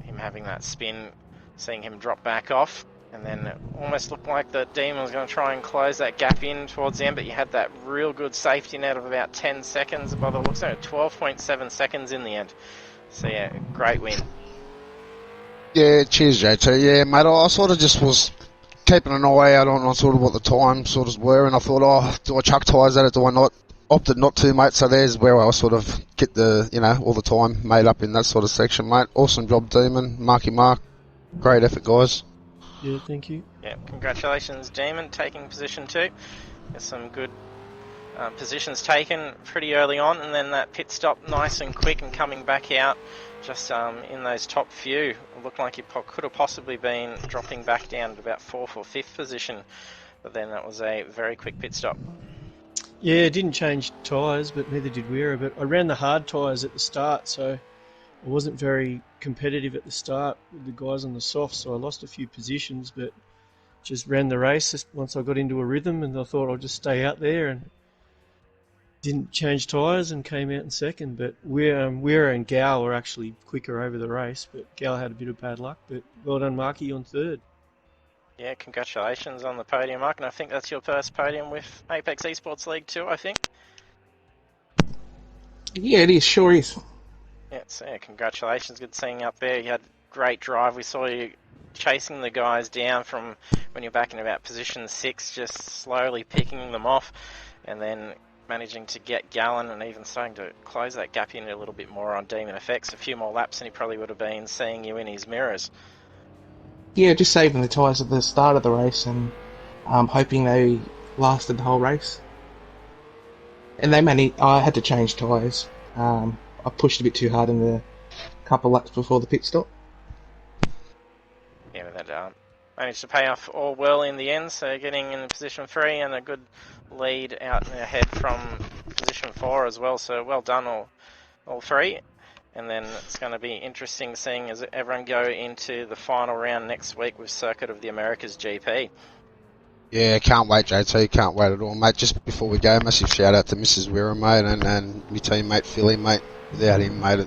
him having that spin, seeing him drop back off. And then it almost looked like the Demon was going to try and close that gap in towards the end, but you had that real good safety net of about 10 seconds. By the looks of it, 12.7 seconds in the end. So yeah, great win. Yeah, cheers, JT. Yeah, mate, I sort of just was keeping an eye out on sort of what the time sort of were, and I thought, oh, do I chuck tyres at it? Do I not? Opted not to, mate, so there's where I sort of get the, all the time made up in that sort of section, mate. Awesome job, Demon. Marky Mark. Great effort, guys. Yeah, thank you. Yeah, congratulations, Demon, taking position 2. There's some good positions taken pretty early on, and then that pit stop nice and quick and coming back out just in those top few. It looked like you could have possibly been dropping back down to about 4th or 5th position, but then that was a very quick pit stop. Yeah, it didn't change tyres, but neither did Wira. But I ran the hard tyres at the start, so I wasn't very competitive at the start with the guys on the soft, so I lost a few positions, but just ran the race once I got into a rhythm, and I thought I'll just stay out there, and didn't change tyres and came out in second. But Wira and Gal were actually quicker over the race, but Gal had a bit of bad luck. But well done, Marky, on third. Yeah, congratulations on the podium, Mark, and I think that's your first podium with Apex Esports League 2, I think. Yeah, it is, sure is. Yeah, so yeah, congratulations. Good seeing you up there. You had great drive. We saw you chasing the guys down from when you're back in about position 6, just slowly picking them off, and then managing to get Gallon and even starting to close that gap in a little bit more on Demon Effects. A few more laps and he probably would have been seeing you in his mirrors. Yeah, just saving the tyres at the start of the race and hoping they lasted the whole race. And I had to change tyres. I pushed a bit too hard in the couple laps before the pit stop. Yeah, that managed to pay off all well in the end, so getting in position 3 and a good lead out ahead from position 4 as well, so well done all three. And then it's going to be interesting seeing as everyone go into the final round next week with Circuit of the Americas GP. Yeah, can't wait, JT. Can't wait at all, mate. Just before we go, massive shout out to Mrs. Wira, mate, and my teammate Philly, mate. Without him, mate,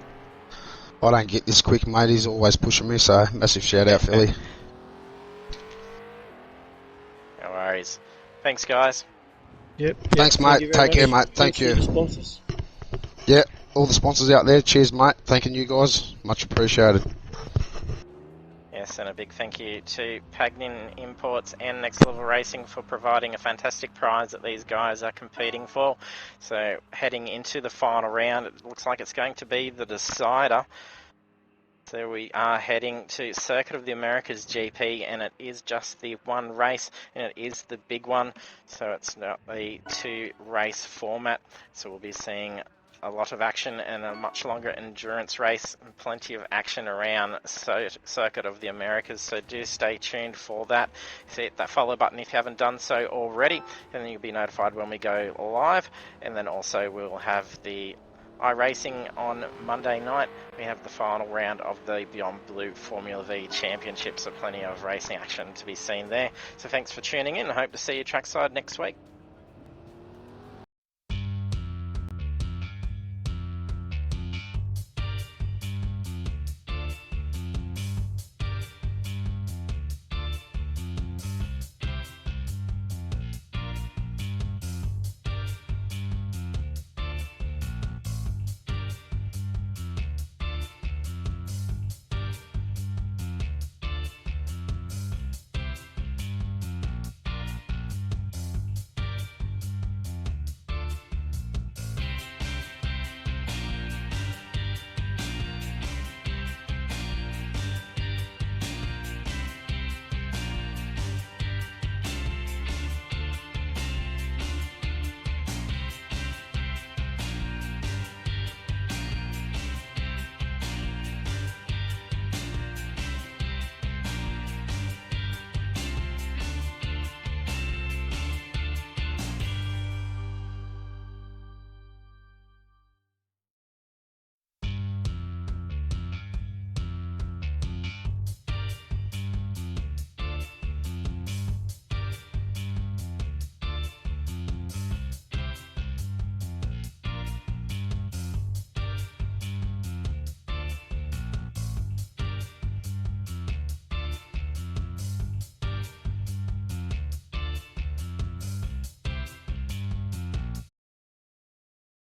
I don't get this quick, mate. He's always pushing me, so massive shout out, Philly. No worries. Thanks, guys. Yep. Thanks, Thank mate. you very Take care, much. mate. Thank Thanks you. to the sponsors. Yeah, all the sponsors out there, cheers, mate. Thanking you guys. Much appreciated. Yes, and a big thank you to Pagnian Imports and Next Level Racing for providing a fantastic prize that these guys are competing for. So heading into the final round, it looks like it's going to be the decider. So we are heading to Circuit of the Americas GP, and it is just the one race, and it is the big one. So it's not a 2-race format. So we'll be seeing a lot of action and a much longer endurance race and plenty of action around Circuit of the Americas, so do stay tuned for that. So hit that follow button if you haven't done so already, and then you'll be notified when we go live. And then also we'll have the iRacing on Monday night. We have the final round of the Beyond Blue Formula V Championship, so plenty of racing action to be seen there. So thanks for tuning in. I hope to see you trackside next week.